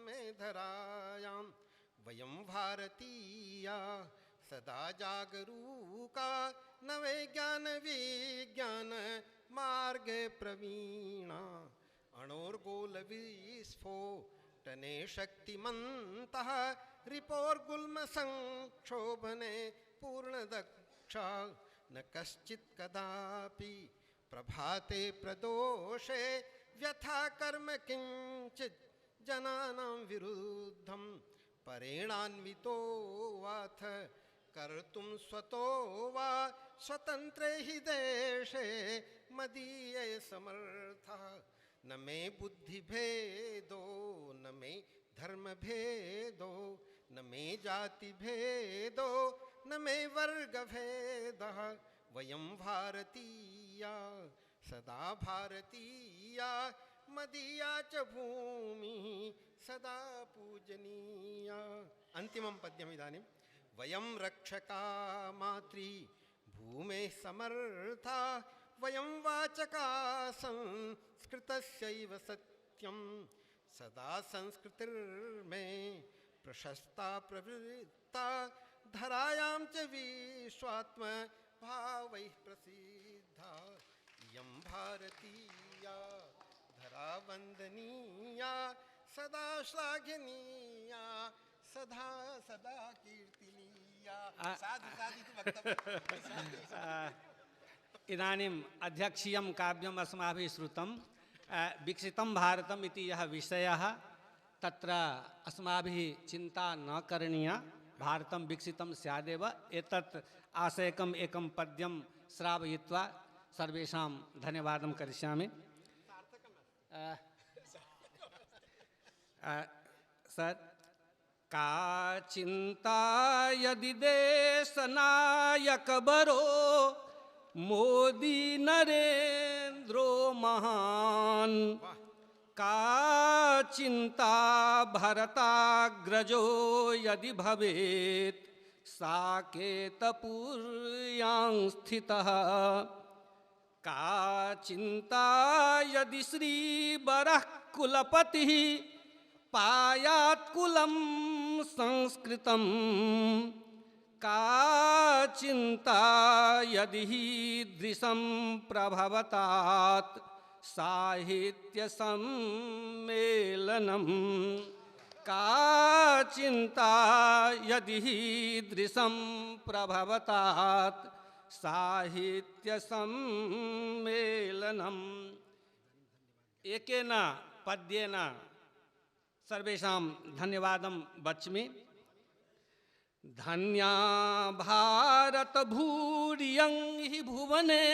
M: मेधरायां वयं भारतीया सदा जागरूका नवे ज्ञान विज्ञान मार्गे प्रवीणा अणोर्गोलविस्फोटने शक्तिमन्तः रिपोर्गुल्मसंक्षोभने पूर्णदक्षा न कश्चित् कदापि प्रभाते प्रदोषे व्यथा कर्म किंचित् जनानां विरुद्धं परेणान्वितो वाथ कर्तुं स्वतो वा स्वतन्त्रे हि देशे मदीये समर्थः न मे बुद्धिभेदो न मे धर्मभेदो न मे जातिभेदो न मे वर्गभेदः वयं भारतीया सदा भारतीया मदीया च भूमिः सदा पूजनीया। अन्तिमं पद्यम् इदानीं वयं रक्षका मातृ भूमेः समर्था वयं वाचका संस्कृतस्यैव सत्यं सदा संस्कृतिर्मे प्रशस्ता प्रवृत्ता धरायां च विश्वात्म भावैः प्रसिद्धा इयं भारतीया धरा वन्दनीया सदा श्लाघनीया सदा सदा कीर्तनीया। साधु साधु वक्तव्यम्।
A: इदानीम् अध्यक्षीयं काव्यम् अस्माभिः श्रुतं विकसितं भारतम् इति यः विषयः तत्र अस्माभिः चिन्ता न करणीया भारतं विकसितं स्यादेव एतत् आशयकम् एकं पद्यं श्रावयित्वा सर्वेषां धन्यवादं करिष्यामि। सर का चिंता यदि देश नायक बरो मोदी नरेंद्रो महान का चिंता भरताग्रजो यदि भवेत् साकेतपुर्यां स्थितः का चिंता यदि श्रीवरः कुलपतिः पायात् कुलं संस्कृतं का चिंता यदि दृशं प्रभवतात् साहित्य सम्मेलनं का चिंता यदि दृशं प्रभवतात् साहित्य सम्मेलनम्। एकेन पद्येन सर्वेषां धन्यवादं वच्मि। धन्या भारत भूरियं हि भुवने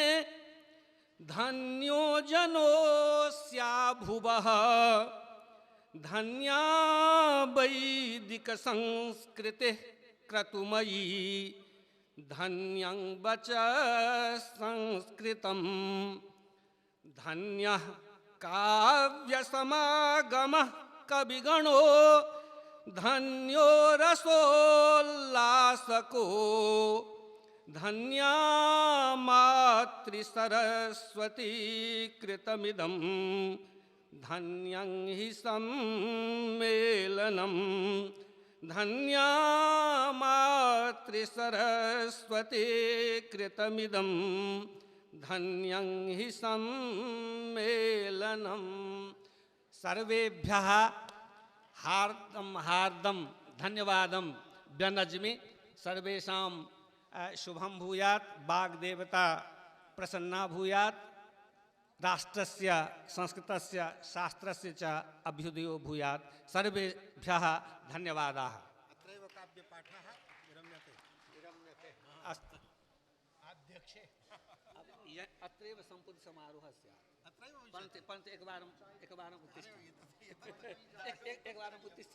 A: धन्यो जनोऽस्या भुवः धन्या वैदिक संस्कृतिः क्रतुमयी धन्यं वचः संस्कृतम् धन्यः काव्यसमागमः कविगणो धन्यो रसोल्लासको धन्या मातृसरस्वती कृतमिदं धन्यं हि सम्मेलनं धन्या मातृसरस्वती कृतमिदं धन्यं हि सम्मेलनं। सर्वेभ्यः हार्दं हार्दं धन्यवादं व्यनज्मि। सर्वेषां शुभं भूयात्, वाग्देवता प्रसन्ना भूयात्, राष्ट्रस्य संस्कृतस्य शास्त्रस्य च अभ्युदयो भूयात्। सर्वेभ्यः धन्यवादाः।
K: अत्रैव काव्यपाठः विरम्यते।
A: अस्तु
K: अध्यक्षे
A: अत्रैव सम्पूर्ण समारोहस्य परन्तु एकवारम् उत्तिष्ठ एकवारम् उत्तिष्ठ